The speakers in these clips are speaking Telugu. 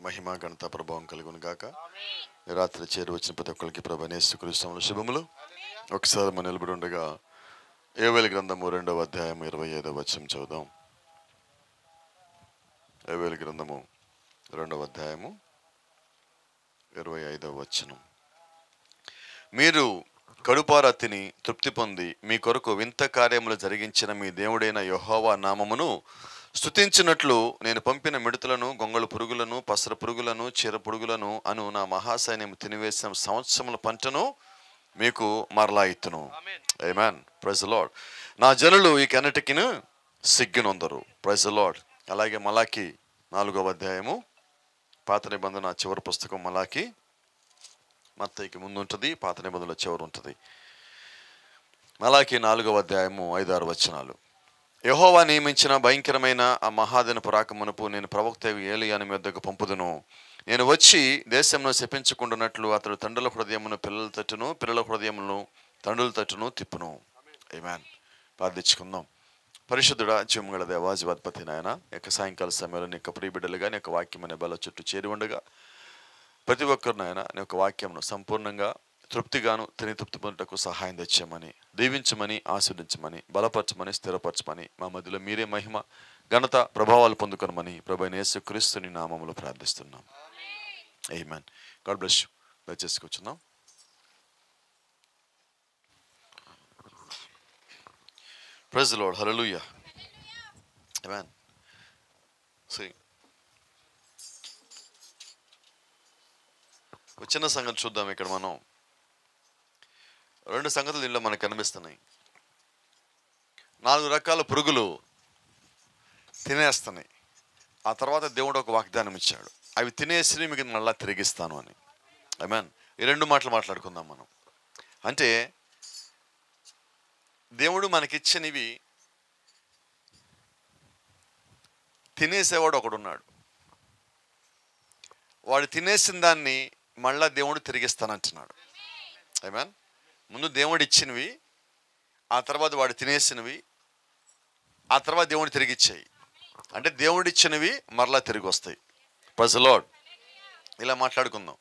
దేవునికి మహిమ ఘనత ప్రభావం కలుగును గాక. ఈ రాత్రి చేరి వచ్చిన ప్రతి ఒక్కరికి ప్రభు యేసుక్రీస్తు శుభములు. ఒకసారి మనం నిలబడి ఉండగా యోవేలు గ్రంథము 2వ అధ్యాయం 25వ వచనం చదువుదాం. యోవేలు గ్రంథము 2వ అధ్యాయము 25వ వచనం. మీరు కడుపారా తిని తృప్తి పొంది మీ కొరకు వింత కార్యములు జరిగించిన మీ దేవుడైన యెహోవా నామమును స్తుతించినట్లు నేను పంపిన మిడతలను, గొంగళ పురుగులను, పసర పురుగులను, చీర పురుగులను అను నా మహాసైన్యం తినివేసిన సంవత్సరముల పంటను మీకు మరలా ఇత్తును. ఆమేన్. Praise the Lord. నా జనులు ఈ కన్నటికిను సిగ్గునొందరు. Praise the Lord. అలాగే మలాకి 4వ అధ్యాయము, పాత నిబంధన చివరి పుస్తకం మలాకి, మత్తయికి ముందు ఉంటుంది, పాత నిబంధనల చివరి ఉంటుంది. మలాకి 4వ అధ్యాయము 5-6 వచనాలు. యెహోవా నియమించిన భయంకరమైన ఆ మహాదిన పరాకమునపు నేను ప్రవక్త ఏలీయాను మీ వద్దకు పంపుదును. నేను వచ్చి దేశంలో శపించకుండానట్లు అతడు తండ్రుల హృదయమును పిల్లల తట్టును, పిల్లల హృదయమును తండ్రుల తట్టును తిప్పును. ఆమేన్. ప్రార్థించుకుందాం. పరిశుద్ధుడా, జీవముగల దేవా, జీవాధిపతి నాయన, యొక్క సాయంకాల సమయంలో నీ యొక్క ప్రియ బిడ్డలుగా నీ యొక్క వాక్యం అనే బల చుట్టూ చేరి ఉండగా ప్రతి ఒక్కరు నాయన నీ యొక్క వాక్యమును సంపూర్ణంగా తృప్తిగాను తిని తృప్తి పొందుటకు సహాయం తెచ్చామని, దీవించమని, ఆశీర్వదించమని, బలపరచమని, స్థిరపరచమని, మా మధ్యలో మీరే మహిమ ఘనత ప్రభావాలు పొందుకొనమని ప్రభువైన యేసుక్రీస్తుని నామములో ప్రార్థిస్తున్నాం. ఆమేన్. God bless you. దయచేసి కూర్చుందాం. Praise the Lord. హల్లెలూయా. ఆమేన్. చిన్న సంగతి చూద్దాం. ఇక్కడ మనం 2 సంగతులు దీనిలో మనకు కనిపిస్తున్నాయి. 4 రకాల పురుగులు తినేస్తున్నాయి. ఆ తర్వాత దేవుడు ఒక వాగ్దానం ఇచ్చాడు, అవి తినేసి మీకు మళ్ళా తిరిగిస్తాను అని. ఆమేన్. ఈ 2 మాటలు మాట్లాడుకుందాం మనం. అంటే దేవుడు మనకిచ్చినవి తినేసేవాడు ఒకడున్నాడు. వాడు తినేసిన దాన్ని మళ్ళా దేవుడు తిరిగిస్తానంటున్నాడు. ఆమేన్. ముందు దేవుడు ఇచ్చినవి, ఆ తర్వాత వాడు తినేసినవి, ఆ తర్వాత దేవుడు తిరిగి ఇచ్చాయి. అంటే దేవుడు ఇచ్చినవి మరలా తిరిగి వస్తాయి. Praise the Lord. ఇలా మాట్లాడుకుందాం.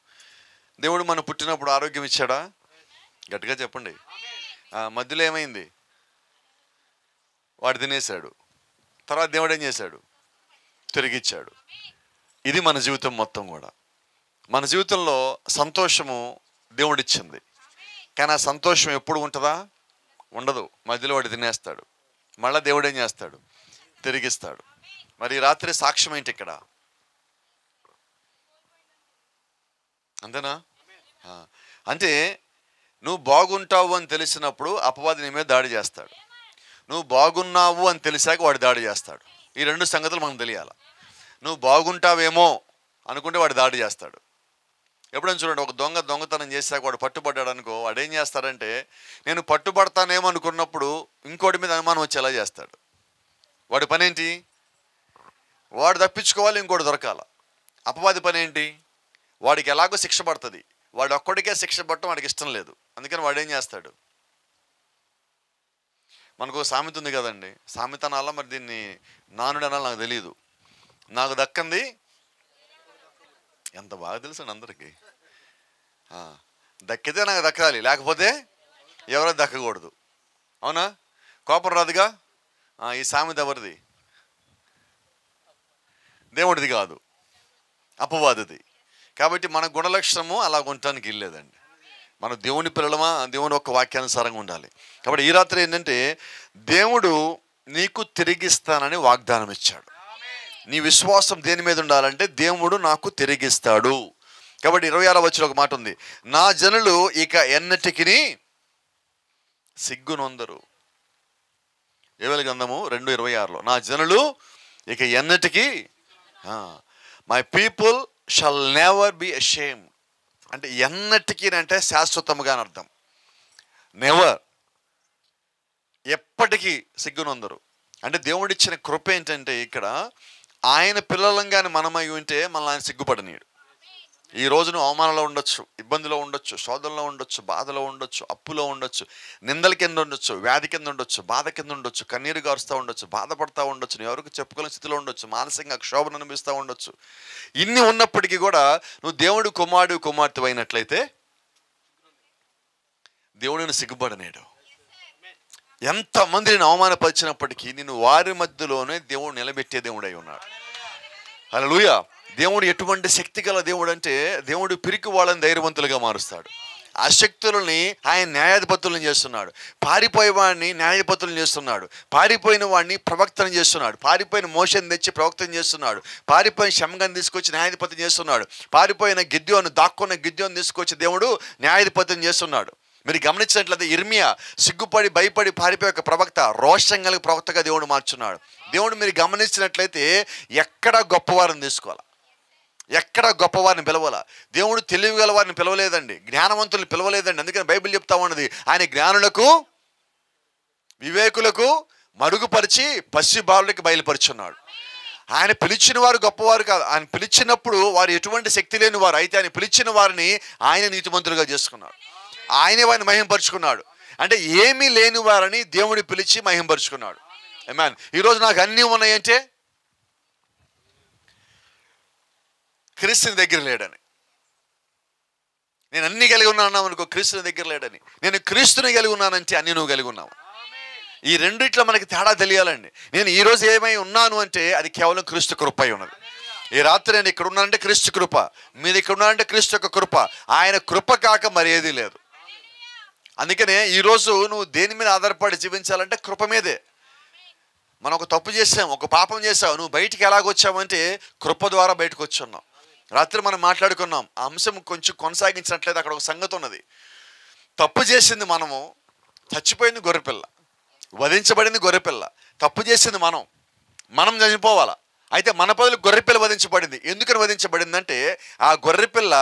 దేవుడు మనం పుట్టినప్పుడు ఆరోగ్యం ఇచ్చాడా? గట్టిగా చెప్పండి. మధ్యలో ఏమైంది? వాడు తినేశాడు. తర్వాత దేవుడు ఏం చేశాడు? తిరిగిచ్చాడు. ఇది మన జీవితం మొత్తం కూడా. మన జీవితంలో సంతోషము దేవుడిచ్చింది, కానీ ఆ సంతోషం ఎప్పుడు ఉంటుందా? ఉండదు. మధ్యలో వాడు తినేస్తాడు. మళ్ళీ దేవుడు ఏం చేస్తాడు? తిరిగిస్తాడు. మరి రాత్రి సాక్ష్యం ఏంటి ఇక్కడ? అంతేనా? అంటే నువ్వు బాగుంటావు అని తెలిసినప్పుడు అపవాది నీ మీద దాడి చేస్తాడు. నువ్వు బాగున్నావు అని తెలిసాక వాడు దాడి చేస్తాడు. ఈ 2 సంగతులు మనకు తెలియాలి. నువ్వు బాగుంటావేమో అనుకుంటే వాడు దాడి చేస్తాడు. ఎప్పుడైనా చూడండి, ఒక దొంగతనం చేశాక వాడు పట్టుబడ్డాడు అనుకో, వాడు ఏం చేస్తాడంటే నేను పట్టుబడతానేమో అనుకున్నప్పుడు ఇంకోటి మీద అనుమానం వచ్చేలా చేస్తాడు. వాడి పని ఏంటి? వాడు తప్పించుకోవాలి, ఇంకోటి దొరకాల. అపవాది పని ఏంటి? వాడికి ఎలాగో శిక్ష పడుతుంది, వాడు ఒక్కడికే శిక్ష పడటం వాడికి ఇష్టం లేదు. అందుకని వాడు ఏం చేస్తాడు? మనకు సామెత ఉంది కదండి, సామెత అనాలా మరి దీన్ని నానుడు అనాలి నాకు తెలియదు. నాకు దక్కంది ఎంత బాగా తెలుసండి అందరికీ. దక్కితే నాకు దక్కాలి, లేకపోతే ఎవరో దక్కకూడదు. అవునా? కోపం రాదుగా. ఈ సామెత ఎవరిది? దేవుడిది కాదు, అపవాదిది. కాబట్టి మన గుణలక్షణము అలా ఉండటానికి వెళ్ళలేదండి. మన దేవుని పిల్లలమా, దేవుని యొక్క వాక్యానుసారంగా ఉండాలి. కాబట్టి ఈ రాత్రి ఏంటంటే దేవుడు నీకు తిరిగిస్తానని వాగ్దానం ఇచ్చాడు. నీ విశ్వాసం దేని మీద ఉండాలంటే దేవుడు నాకు తిరిగిస్తాడు. కాబట్టి 26వ వచనంలో ఒక మాట ఉంది, నా జనులు ఇక ఎన్నటికి సిగ్గునొందరు. యోవేలు గ్రంథము 2:26లో నా జనులు ఇక ఎన్నటికి, my people shall never be ashamed. అంటే ఎన్నటికీ అంటే శాశ్వతముగా అని అర్థం. నెవర్, ఎప్పటికీ సిగ్గునొందరు. అంటే దేవుడిచ్చిన కృప ఏంటంటే ఇక్కడ ఆయన పిల్లలంగానే మనమై ఉంటే మనల్ని ఆయన సిగ్గుపడనీయడు. ఈ రోజు నువ్వు అవమానంలో ఉండొచ్చు, ఇబ్బందిలో ఉండొచ్చు, శోధనలో ఉండొచ్చు, బాధలో ఉండొచ్చు, అప్పులో ఉండొచ్చు, నిందల కింద ఉండొచ్చు, వ్యాధి కింద ఉండొచ్చు, బాధ కింద ఉండొచ్చు, కన్నీరు గారుస్తూ ఉండొచ్చు, బాధపడతా ఉండొచ్చు, నువ్వు ఎవరికి చెప్పుకోలేని స్థితిలో ఉండొచ్చు, మానసికంగా క్షోభను అనిపిస్తూ ఉండొచ్చు. ఇన్ని ఉన్నప్పటికీ కూడా నువ్వు దేవుడు కుమార్తె అయినట్లయితే దేవుడిని సిగ్గుపడనేడు. ఎంతమంది నేను అవమానపరిచినప్పటికీ నేను వారి మధ్యలోనే దేవుడు నిలబెట్టే దేవుడై ఉన్నాడు. హల్లెలూయా. దేవుడు ఎటువంటి శక్తి గల దేవుడు అంటే, దేవుడు పిరికి వాళ్ళని ధైర్యవంతులుగా మారుస్తాడు. ఆ శక్తులని ఆయన న్యాయాధిపతులను చేస్తున్నాడు. పారిపోయే వాడిని న్యాయాధిపతులను చేస్తున్నాడు. పారిపోయిన వాడిని ప్రవక్తన చేస్తున్నాడు. పారిపోయిన మోషని తెచ్చి ప్రవక్తన చేస్తున్నాడు. పారిపోయిన శమగని తీసుకొచ్చి న్యాయాధిపతి చేస్తున్నాడు. పారిపోయిన గిద్యోను, దాక్కున్న గిద్యోను తీసుకొచ్చి దేవుడు న్యాయాధిపతిని చేస్తున్నాడు. మీరు గమనించినట్లయితే ఇర్మియా సిగ్గుపడి భయపడి పారిపోయే ఒక ప్రవక్త రోషం కలిగి ప్రవక్తగా దేవుడు మార్చున్నాడు. దేవుడు మీరు గమనించినట్లయితే ఎక్కడ గొప్పవారిని తీసుకోవాలా, ఎక్కడ గొప్పవారిని పిలవాలా. దేవుడు తెలివి గల వారిని పిలవలేదండి, జ్ఞానవంతుల్ని పిలవలేదండి. అందుకని బైబిల్ చెప్తా ఉన్నది, ఆయన జ్ఞానులకు వివేకులకు మరుగుపరిచి పసిబాలులకి బయలుపరుచున్నాడు. ఆయన పిలిచిన వారు గొప్పవారు కాదు, ఆయన పిలిచినప్పుడు వారు ఎటువంటి శక్తి లేని వారు, అయితే ఆయన పిలిచిన వారిని ఆయన నీతిమంతులుగా చేసుకున్నాడు. ఆయనే వారిని మహింపరుచుకున్నాడు. అంటే ఏమీ లేని వారిని దేవుడు పిలిచి మహింపరుచుకున్నాడు. ఆమేన్. ఈరోజు నాకు అన్నీ ఉన్నాయంటే క్రీస్తుని దగ్గర లేడని, నేను అన్ని కలిగి ఉన్నాను అనుకో, క్రీస్తుని దగ్గర లేడని. నేను క్రీస్తుని కలిగి ఉన్నానంటే అన్ని నువ్వు కలిగి ఉన్నావు. ఈ రెండిట్లో మనకి తేడా తెలియాలండి. నేను ఈరోజు ఏమై ఉన్నాను అంటే అది కేవలం క్రీస్తు కృప అయి ఉన్నది. ఈ రాత్రి నేను ఇక్కడ ఉన్నానంటే క్రీస్తు కృప, మీరు ఇక్కడ ఉన్నారంటే క్రీస్తు యొక్క కృప. ఆయన కృప కాక మరి ఏదీ లేదు. అందుకనే ఈరోజు నువ్వు దేని మీద ఆధారపడి జీవించాలంటే కృప మీదే. మనం ఒక తప్పు చేసాం, ఒక పాపం చేసావు, నువ్వు బయటికి ఎలాగొచ్చావంటే కృప ద్వారా బయటకు వచ్చున్నావు. రాత్రి మనం మాట్లాడుకున్నాం, ఆ అంశం కొంచెం కొనసాగించినట్లయితే అక్కడ ఒక సంగతి ఉన్నది. తప్పు చేసింది మనము, చచ్చిపోయింది గొర్రెపిల్ల, వధించబడింది గొర్రెపిల్ల. తప్పు చేసింది మనం చనిపోవాలా. అయితే మన బదులు గొర్రెపిల్ల వధించబడింది. ఎందుకని వధించబడిందంటే ఆ గొర్రెపిల్ల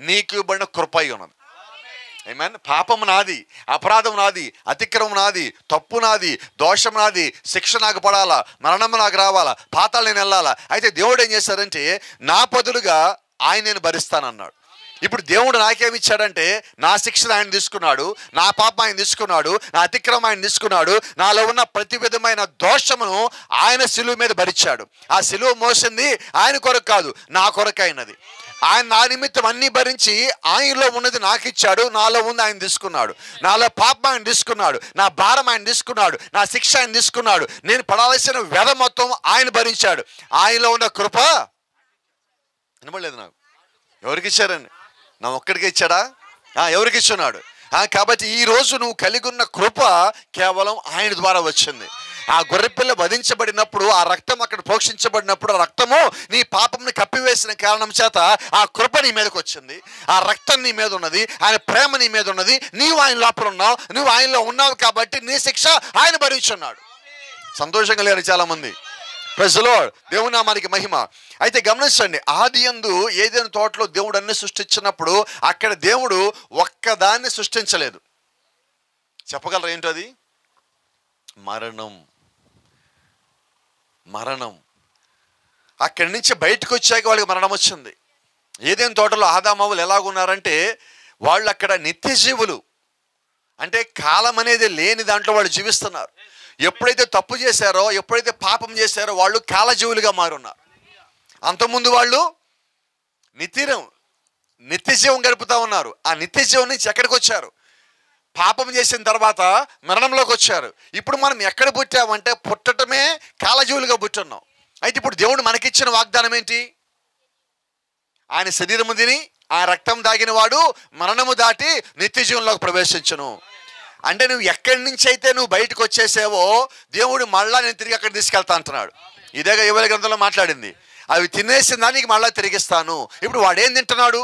నీకు ఇవ్వబడిన కృప అయి ఉన్నది. ఆమేన్. పాపం నాది, అపరాధం నాది, అతిక్రమం నాది, తప్పు నాది, దోషం నాది, శిక్ష నాకు పడాలా, మరణం నాకు రావాలా, పాతాళం నేను వెళ్ళాలా. అయితే దేవుడు ఏం చేశారంటే నా బదులుగా ఆయన నేను భరిస్తానన్నాడు. ఇప్పుడు దేవుడు నాకేమిచ్చాడంటే నా శిక్షను ఆయన తీసుకున్నాడు, నా పాపం ఆయన తీసుకున్నాడు, నా అతిక్రమం ఆయన తీసుకున్నాడు, నాలో ఉన్న ప్రతి విధమైన దోషమును ఆయన సిలువ మీద భరించాడు. ఆ సిలువ మోసింది ఆయన కొరకు కాదు, నా కొరకు అయినది. ఆయన నా నిమిత్తం అన్ని భరించి ఆయనలో ఉన్నది నాకు ఇచ్చాడు, నాలో ఉంది ఆయన తీసుకున్నాడు. నాలో పాపం ఆయన తీసుకున్నాడు, నా భారం ఆయన తీసుకున్నాడు, నా శిక్ష ఆయన తీసుకున్నాడు, నేను పడాల్సిన వ్యధ మొత్తం ఆయన భరించాడు. ఆయనలో ఉన్న కృప వినబడలేదు నాకు. ఎవరికి ఇచ్చారండి? నా ఒక్కడికే ఇచ్చాడా? ఎవరికి ఇచ్చున్నాడు? కాబట్టి ఈరోజు నువ్వు కలిగి ఉన్న కృప కేవలం ఆయన ద్వారా వచ్చింది. ఆ గొర్రెపిల్ల వధించబడినప్పుడు, ఆ రక్తం అక్కడ పోషించబడినప్పుడు, ఆ రక్తము నీ పాపంని కప్పివేసిన కారణం చేత ఆ కృప నీ మీదకి వచ్చింది. ఆ రక్తం నీ మీద ఉన్నది, ఆయన ప్రేమ నీ మీద ఉన్నది, నీవు ఆయన లోపల ఉన్నావు, నువ్వు ఆయనలో ఉన్నావు కాబట్టి నీ శిక్ష ఆయన భరించున్నాడు. సంతోషంగా లేరు చాలా మంది. Praise the Lord. దేవుని నామానికి మహిమ. అయితే గమనించండి, ఆది యందు ఏదైనా తోటలో దేవుడు అన్ని సృష్టించినప్పుడు అక్కడ దేవుడు ఒక్కదాన్ని సృష్టించలేదు. చెప్పగలరు ఏంటది? మరణం. అక్కడి నుంచి బయటకు వచ్చాక వాళ్ళకి మరణం వచ్చింది. ఏదైనా తోటలో ఆదామవ్వలు ఎలాగున్నారంటే వాళ్ళు అక్కడ నిత్య జీవులు, అంటే కాలం అనేది లేని దాంట్లో వాళ్ళు జీవిస్తున్నారు. ఎప్పుడైతే తప్పు చేశారో, ఎప్పుడైతే పాపం చేశారో వాళ్ళు కాలజీవులుగా మారున్నారు. అంతకుముందు వాళ్ళు నిత్య జీవం గడుపుతూ ఉన్నారు. ఆ నిత్య జీవం నుంచి ఎక్కడికి వచ్చారు? పాపం చేసిన తర్వాత మరణంలోకి వచ్చారు. ఇప్పుడు మనం ఎక్కడ పుట్టామంటే పుట్టటమే కాలజీవులుగా పుట్టున్నాం. అయితే ఇప్పుడు దేవుడు మనకిచ్చిన వాగ్దానం ఏంటి? ఆయన శరీరము తిని ఆ రక్తం తాగిన వాడు మరణము దాటి నిత్య జీవంలోకి ప్రవేశించును. అంటే నువ్వు ఎక్కడి నుంచి అయితే నువ్వు బయటకు వచ్చేసావో దేవుడు మళ్ళా నేను తిరిగి అక్కడ తీసుకెళ్తా అంటున్నాడు. ఇదేగా యోవేలు గ్రంథంలో మాట్లాడింది, అవి తినేసిన దానికి మళ్ళా తిరిగిస్తాను. ఇప్పుడు వాడేం తింటున్నాడు?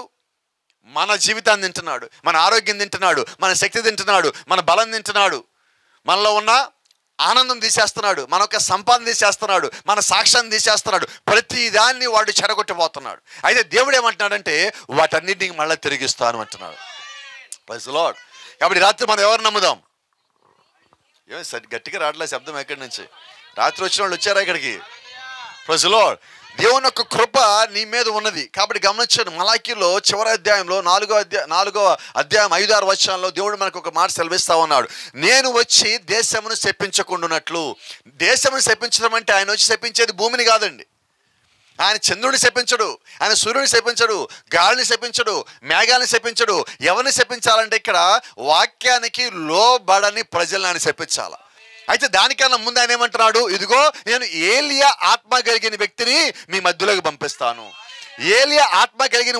మన జీవితాన్ని తింటున్నాడు, మన ఆరోగ్యం తింటున్నాడు, మన శక్తి తింటున్నాడు, మన బలం తింటున్నాడు, మనలో ఉన్న ఆనందం తీసేస్తున్నాడు, మన యొక్క సంపాదన తీసేస్తున్నాడు, మన సాక్ష్యాన్ని తీసేస్తున్నాడు. ప్రతి దాన్ని వాడు చెడగొట్టిపోతున్నాడు. అయితే దేవుడు ఏమంటున్నాడంటే వాటన్నిటిని మళ్ళీ తిరిగిస్తాను అంటున్నాడు. Praise the Lord. కాబట్టి రాత్రి మనం ఎవరు నమ్ముదాం? గట్టిగా రావట్లేదు శబ్దం ఎక్కడి నుంచి? రాత్రి వచ్చిన వాళ్ళు వచ్చారా ఇక్కడికి? Praise the Lord. దేవుని యొక్క కృప నీ మీద ఉన్నది. కాబట్టి గమనించండి, మలాకీలో చివరి అధ్యాయంలో 4వ అధ్యాయం 5-6 వచనాల్లో దేవుడు మనకు ఒక మాట సెలవిస్తా ఉన్నాడు. నేను వచ్చి దేశమును శపించకుండానట్లు. దేశమును శపించడం అంటే ఆయన వచ్చి శపించేది భూమిని కాదండి. ఆయన చంద్రుడిని శపించడు, ఆయన సూర్యుని శపించడు, గాలిని శపించడు, మేఘాన్ని శపించడు. ఎవరిని శపించాలంటే ఇక్కడ వాక్యానికి లోబడని ప్రజలను ఆయన శపించాల. అయితే దానికన్నా ముందు ఆయన ఏమంటున్నాడు, ఇదిగో నేను ఏలియా ఆత్మ కలిగిన వ్యక్తిని మీ మధ్యలోకి పంపిస్తాను. ఏలియా ఆత్మ కలిగిన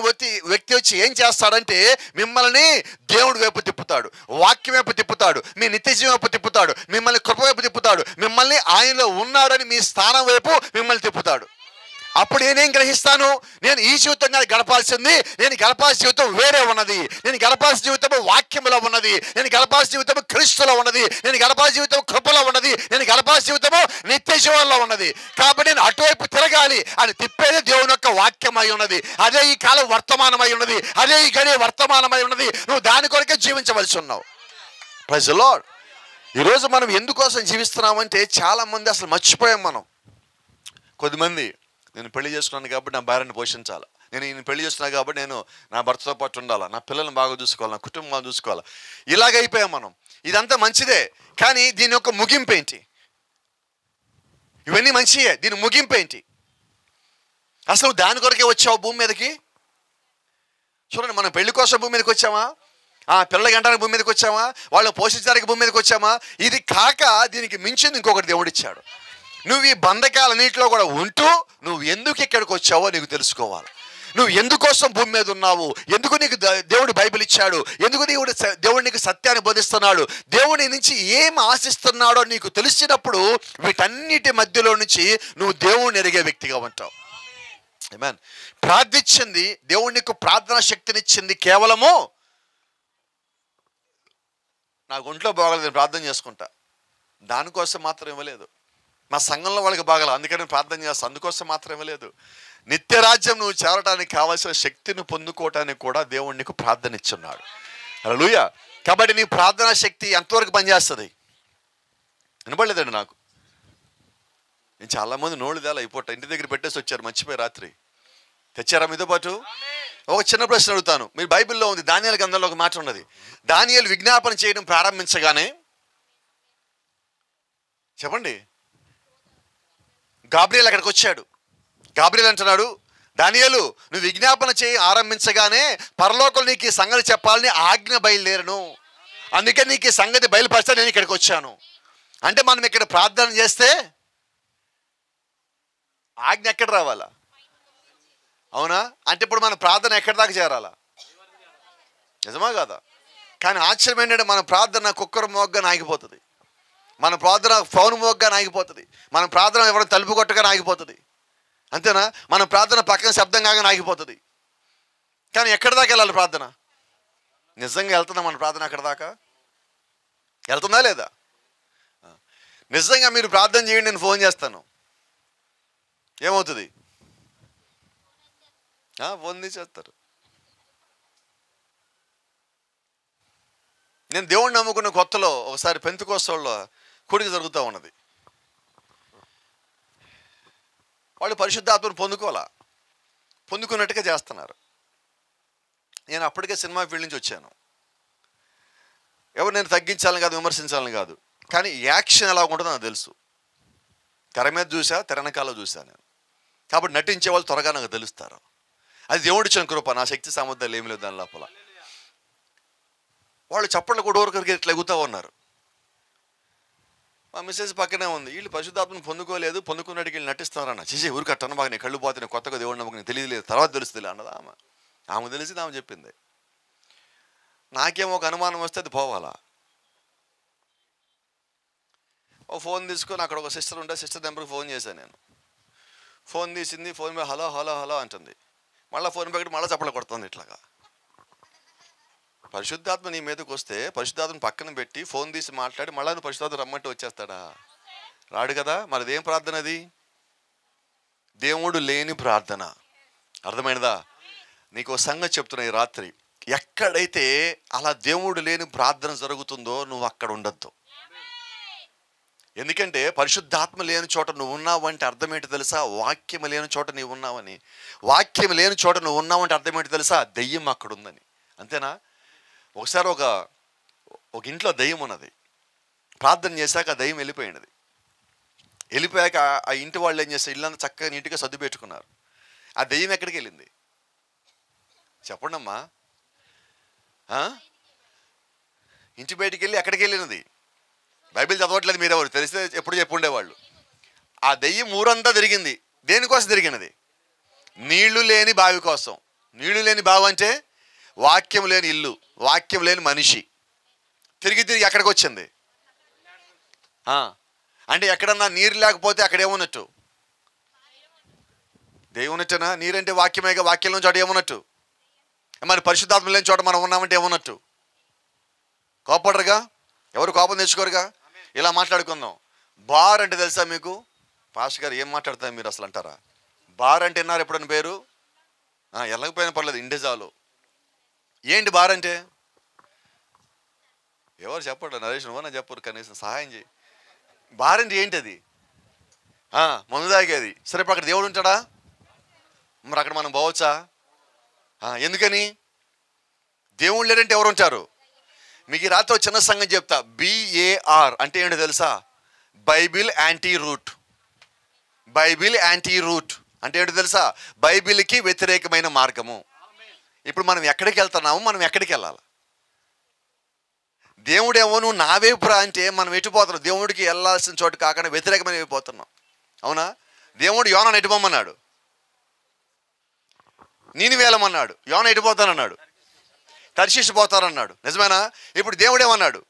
వ్యక్తి వచ్చి ఏం చేస్తాడంటే మిమ్మల్ని దేవుడి వైపు తిప్పుతాడు, వాక్యం వైపు తిప్పుతాడు, మీ నిత్యజీవం వైపు తిప్పుతాడు, మిమ్మల్ని కృప వైపు తిప్పుతాడు, మిమ్మల్ని ఆయనలో ఉన్నాడని మీ స్థానం వైపు మిమ్మల్ని తిప్పుతాడు. అప్పుడు నేనేం గ్రహిస్తాను, నేను ఈ జీవితంగా గడపాల్సింది, నేను గడపాల్సిన జీవితం వేరే ఉన్నది. నేను గడపాల్సిన జీవితం వాక్యంలో ఉన్నది, నేను గడపాల్సిన జీవితం క్రీస్తులో ఉన్నది, నేను గడపాల్సిన జీవితం కృపలో ఉన్నది, నేను గడపాల్సిన జీవితము నిత్య జీవంలో ఉన్నది. కాబట్టి నేను అటువైపు తిరగాలి అని తిప్పేది దేవుని యొక్క వాక్యమై ఉన్నది. అదే ఈ కాలం వర్తమానమై ఉన్నది, అదే ఈ గడియ వర్తమానమై ఉన్నది. నువ్వు దాని కొరకే జీవించవలసి ఉన్నావు. Praise the Lord. ఈరోజు మనం ఎందుకోసం జీవిస్తున్నామంటే చాలామంది అసలు మర్చిపోయాం మనం. కొద్దిమంది నేను పెళ్లి చేసుకున్నాను కాబట్టి నా భార్యను పోషించాలి, నేను ఈయన పెళ్లి చేస్తున్నా కాబట్టి నేను నా భర్తతో పాటు ఉండాలా, నా పిల్లల్ని బాగా చూసుకోవాలి, నా కుటుంబాన్ని చూసుకోవాలి. ఇలాగైపోయాం మనం. ఇదంతా మంచిదే, కానీ దీని యొక్క ముగింపు ఏంటి? ఇవన్నీ మంచియే, దీని ముగింపు ఏంటి? అసలు దాని కొరకే వచ్చావు భూమి మీదకి? చూడండి, మనం పెళ్లి కోసం భూమి మీదకి వచ్చామా? పిల్లలకి గంటడానికి భూమి మీదకి వచ్చామా? వాళ్ళని పోషించడానికి భూమి మీదకి వచ్చామా? ఇది కాక దీనికి మించింది ఇంకొకటి దేవుడిచ్చాడు. నువ్వు ఈ బంధకాలన్నింటిలో కూడా ఉంటూ నువ్వు ఎందుకు ఇక్కడికి వచ్చావో నీకు తెలుసుకోవాలి. నువ్వు ఎందుకోసం భూమి మీద ఉన్నావు, ఎందుకు నీకు దేవుడు బైబిల్ ఇచ్చాడు, ఎందుకు దేవుడు నీకు సత్యాన్ని బోధిస్తున్నాడు, దేవుడి నుంచి ఏం ఆశిస్తున్నాడో నీకు తెలిసినప్పుడు వీటన్నిటి మధ్యలో నుంచి నువ్వు దేవుడిని ఎరిగే వ్యక్తిగా ఉంటావు. ఆమేన్. ప్రార్థించింది దేవుడు నీకు ప్రార్థనా శక్తినిచ్చింది కేవలము నాకు ఒంట్లో బాగలేదు నేను ప్రార్థన చేసుకుంటా దానికోసం మాత్రం ఇవ్వలేదు. మా సంఘంలో వాళ్ళకి బాగాలి అందుకని నేను ప్రార్థన చేస్తాను అందుకోసం మాత్రం ఇవ్వలేదు. నిత్యరాజ్యం నువ్వు చేరడానికి కావాల్సిన శక్తిని పొందుకోవటానికి కూడా దేవుడు నీకు ప్రార్థన ఇచ్చున్నాడు. హల్లెలూయా. కాబట్టి నీ ప్రార్థనా శక్తి ఎంతవరకు పనిచేస్తుంది? వినపడలేదండి నాకు. నేను చాలామంది నోళ్ళుదేలా అయిపోతా ఇంటి దగ్గర పెట్టేసి వచ్చారు, మర్చిపోయి రాత్రి తెచ్చారా మీతో పాటు? ఒక చిన్న ప్రశ్న అడుగుతాను. మీరు బైబిల్లో ఉంది, దానియేలు గ్రంథంలో ఒక మాట ఉన్నది. దానియేలు విజ్ఞాపన చేయడం ప్రారంభించగానే చెప్పండి గాబ్రియల్ అక్కడికి వచ్చాడు. గాబ్రియల్ అంటున్నాడు, దానియేలు నువ్వు విజ్ఞాపన చేయి ఆరంభించగానే పరలోకం నీకు ఈ సంగతి చెప్పాలని ఆజ్ఞ బయలుదేరను, అందుకే నీకు ఈ సంగతి బయలుపరిస్తే నేను ఇక్కడికి వచ్చాను. అంటే మనం ఇక్కడ ప్రార్థన చేస్తే ఆజ్ఞ ఎక్కడ రావాలా? అవునా? అంటే ఇప్పుడు మన ప్రార్థన ఎక్కడి దాకా చేరాలా? నిజమా కాదా? కానీ ఆశ్చర్యం ఏంటంటే మన ప్రార్థన కుక్కర్ మోగ్గా ఆగిపోతుంది, మన ప్రార్థన ఫోన్ మోగ్గా ఆగిపోతుంది, మన ప్రార్థన ఎవరైనా తలుపు కొట్టగా ఆగిపోతుంది, అంతేనా? మన ప్రార్థన పక్కన శబ్దం కాగా ఆగిపోతుంది. కానీ ఎక్కడి దాకా వెళ్ళాలి ప్రార్థన? నిజంగా వెళ్తుందా మన ప్రార్థన? అక్కడ దాకా వెళ్తుందా లేదా? నిజంగా మీరు ప్రార్థన చేయండి, నేను ఫోన్ చేస్తాను, ఏమవుతుంది? ఫోన్ తీసేస్తారు. నేను దేవుణ్ణి నమ్ముకున్న కొత్తలో ఒకసారి పెంతెకోస్తలో కూడిక జరుగుతూ ఉన్నది. వాళ్ళు పరిశుద్ధాత్మను పొందుకున్నట్టుగా చేస్తున్నారు. నేను అప్పటికే సినిమా ఫీల్డ్ నుంచి వచ్చాను. ఎవరు నేను తగ్గించాలని కాదు, విమర్శించాలని కాదు, కానీ యాక్షన్ ఎలా ఉంటుందో నాకు తెలుసు. తెర మీద చూసా, తెర వెనకాల చూసా నేను. కాబట్టి నటించే వాళ్ళు త్వరగా నాకు తెలుస్తారు. అది దేవుడిచ్చిన కృప, నా శక్తి సామర్థ్యాలు ఏమి లేదు దాని లోపల. వాళ్ళు చప్పట్లు కూడా ఊరికి ఇట్లా ఎగుతూ ఉన్నారు. మా మిస్సెస్ పక్కనే ఉంది, వీళ్ళు పరిశుద్ధాత్మను పొందుకోలేదు, పొందుకున్నట్టుకి వీళ్ళు నటిస్తున్నారన్న. చేసి ఊరికి అట్టను బాగా నేను కళ్ళు పోతే కొత్తగా దేవుడు నమ్మకం నీకు తెలియలేదు, తర్వాత తెలుస్తుంది అన్నది ఆమె తెలిసింది, ఆమె చెప్పింది. నాకేమో ఒక అనుమానం వస్తే అది పోవాలా. ఓ ఫోన్ తీసుకొని అక్కడ ఒక సిస్టర్ ఉంటే సిస్టర్ నెంబర్కి ఫోన్ చేశాను నేను. ఫోన్ తీసింది, ఫోన్ మీద హలో హలో హలో అంటుంది, మళ్ళీ ఫోన్ పెట్టి మళ్ళీ చప్పట్లు కొడుతుంది. ఇట్లాగా పరిశుద్ధాత్మ నీ మీదకి వస్తే పరిశుద్ధాత్మను పక్కన పెట్టి ఫోన్ తీసి మాట్లాడి మళ్ళీ నువ్వు పరిశుద్ధాత్మ రమ్మంటే వచ్చేస్తాడా? రాడు కదా. మరి అదేం ప్రార్థన? అది దేవుడు లేని ప్రార్థన. అర్థమైనదా? నీకు సంగతి చెప్తున్నా, ఈ రాత్రి ఎక్కడైతే అలా దేవుడు లేని ప్రార్థన జరుగుతుందో నువ్వు అక్కడ ఉండద్దు. ఎందుకంటే పరిశుద్ధాత్మ లేని చోట నువ్వు ఉన్నావు అంటే అర్థం ఏంటి తెలుసా? వాక్యం లేని చోట నీవు ఉన్నావని. వాక్యం లేని చోట నువ్వు ఉన్నావంటే అర్థం ఏంటి తెలుసా? దెయ్యం అక్కడ ఉందని. అంతేనా? ఒకసారి ఒక ఇంట్లో దెయ్యం ఉన్నది. ప్రార్థన చేశాక ఆ దెయ్యం వెళ్ళిపోయినది. వెళ్ళిపోయాక ఆ ఇంటి వాళ్ళు ఏం చేస్తారు? ఇల్లంతా చక్కగా నీట్గా సర్దు పెట్టుకున్నారు. ఆ దెయ్యం ఎక్కడికి వెళ్ళింది చెప్పండి అమ్మా? ఇంటి బయటికి వెళ్ళి ఎక్కడికి వెళ్ళినది? బైబిల్ చదవట్లేదు మీరెవరు, తెలిస్తే ఎప్పుడు చెప్పుండేవాళ్ళు. ఆ దెయ్యం ఊరంతా తిరిగింది. దేనికోసం తిరిగినది? నీళ్లు లేని బావి కోసం. నీళ్లు లేని బావి అంటే వాక్యం లేని ఇల్లు, వాక్యం లేని మనిషి. తిరిగి తిరిగి ఎక్కడికి వచ్చింది? అంటే ఎక్కడన్నా నీరు లేకపోతే అక్కడ ఏమున్నట్టు? దేవున్నట్టేనా? నీరంటే వాక్యమేగా, వాక్యంలో చోట ఏమున్నట్టు? మరి పరిశుద్ధాత్మ లేని చోట మనం ఉన్నామంటే ఏమున్నట్టు? కోపడరుగా, ఎవరు కోపం తెచ్చుకోరుగా. ఇలా మాట్లాడుకుందాం. బార్ అంటే తెలుసా మీకు? పాస్టర్ గారు ఏం మాట్లాడతారు మీరు అసలు అంటారా? బార్ అంటే విన్నారు ఎప్పుడని పేరు? వెళ్ళకపోయినా పర్లేదు, ఇండేజాలు. ఏంటి బార్ అంటే? ఎవరు చెప్పండి? నరేష్ నువ్వు నా చెప్పరు, కనీసం సహాయం చేయి. బార్ అంటే ఏంటి? అది మందు తాగేది. సరే, ఇప్పుడు అక్కడ దేవుడు ఉంటాడా? మరి అక్కడ మనం పోవచ్చా? ఎందుకని? దేవుడు లేదంటే ఎవరు ఉంటారు? మీకు ఈ రాత్రి చిన్న సంగతి చెప్తా. BAR అంటే ఏంటో తెలుసా? Bible anti root. Bible anti root అంటే ఏంటో తెలుసా? బైబిల్కి వ్యతిరేకమైన మార్గము. ఇప్పుడు మనం ఎక్కడికి వెళ్తున్నాము? మనం ఎక్కడికి వెళ్ళాలి? దేవుడేమో నువ్వు నా వైపు రా అంటే మనం ఎటుపోతున్నాం? దేవుడికి వెళ్ళాల్సిన చోటు కాకుండా వ్యతిరేకమైన వెళ్ళిపోతున్నాం. అవునా? దేవుడు యోనాను ఎటుపోమన్నాడు? నేను వెళ్ళమన్నాడు. యోనా ఎటుపోతానన్నాడు? తర్షీషు పోతానన్నాడు. నిజమేనా? ఇప్పుడు దేవుడు ఏమన్నాడు?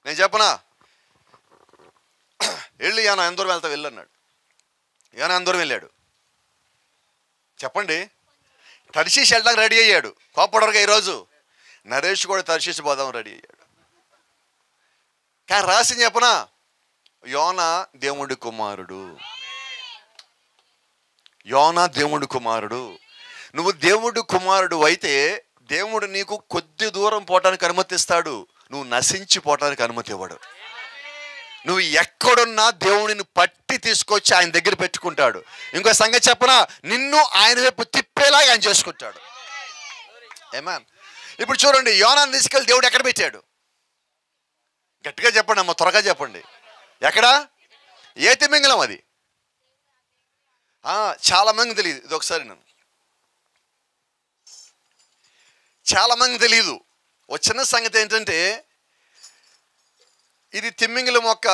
నేను చెప్పనా? వెళ్ళి యోనా ఎంత దూరం వెళ్తావు? వెళ్ళన్నాడు. యోనా ఎంత దూరం వెళ్ళాడు చెప్పండి? తర్షీషు వెళ్ళడానికి రెడీ అయ్యాడు. కోపడరుగా ఈరోజు నరేష్ కూడా తర్షీషు పోదాం రెడీ అయ్యాడు. కానీ రాసి చెప్పనా? యోనా దేవుడి కుమారుడు. యోనా దేవుడి కుమారుడు. నువ్వు దేవుడి కుమారుడు అయితే దేవుడు నీకు కొద్ది దూరం పోవటానికి అనుమతిస్తాడు. నువ్వు నశించిపోవటానికి అనుమతి ఇవ్వడు. నువ్వు ఎక్కడున్నా దేవుడిని పట్టి తీసుకొచ్చి ఆయన దగ్గర పెట్టుకుంటాడు. ఇంకో సంగతి చెప్పనా? నిన్ను ఆయన వైపు తిప్పేలాగా ఆయన చేసుకుంటాడు. ఆమేన్. ఇప్పుడు చూడండి, యోనాను తీసుకెళ్ళి దేవుడు ఎక్కడ పెట్టాడు? గట్టిగా చెప్పండి అమ్మ, త్వరగా చెప్పండి. ఎక్కడ? ఏ తిమింగలం అది? చాలా మంది తెలియదు. ఇది ఒకసారి చాలా మంది తెలియదు. ఒక చిన్న సంగతి ఏంటంటే, ఇది తిమ్మింగలం యొక్క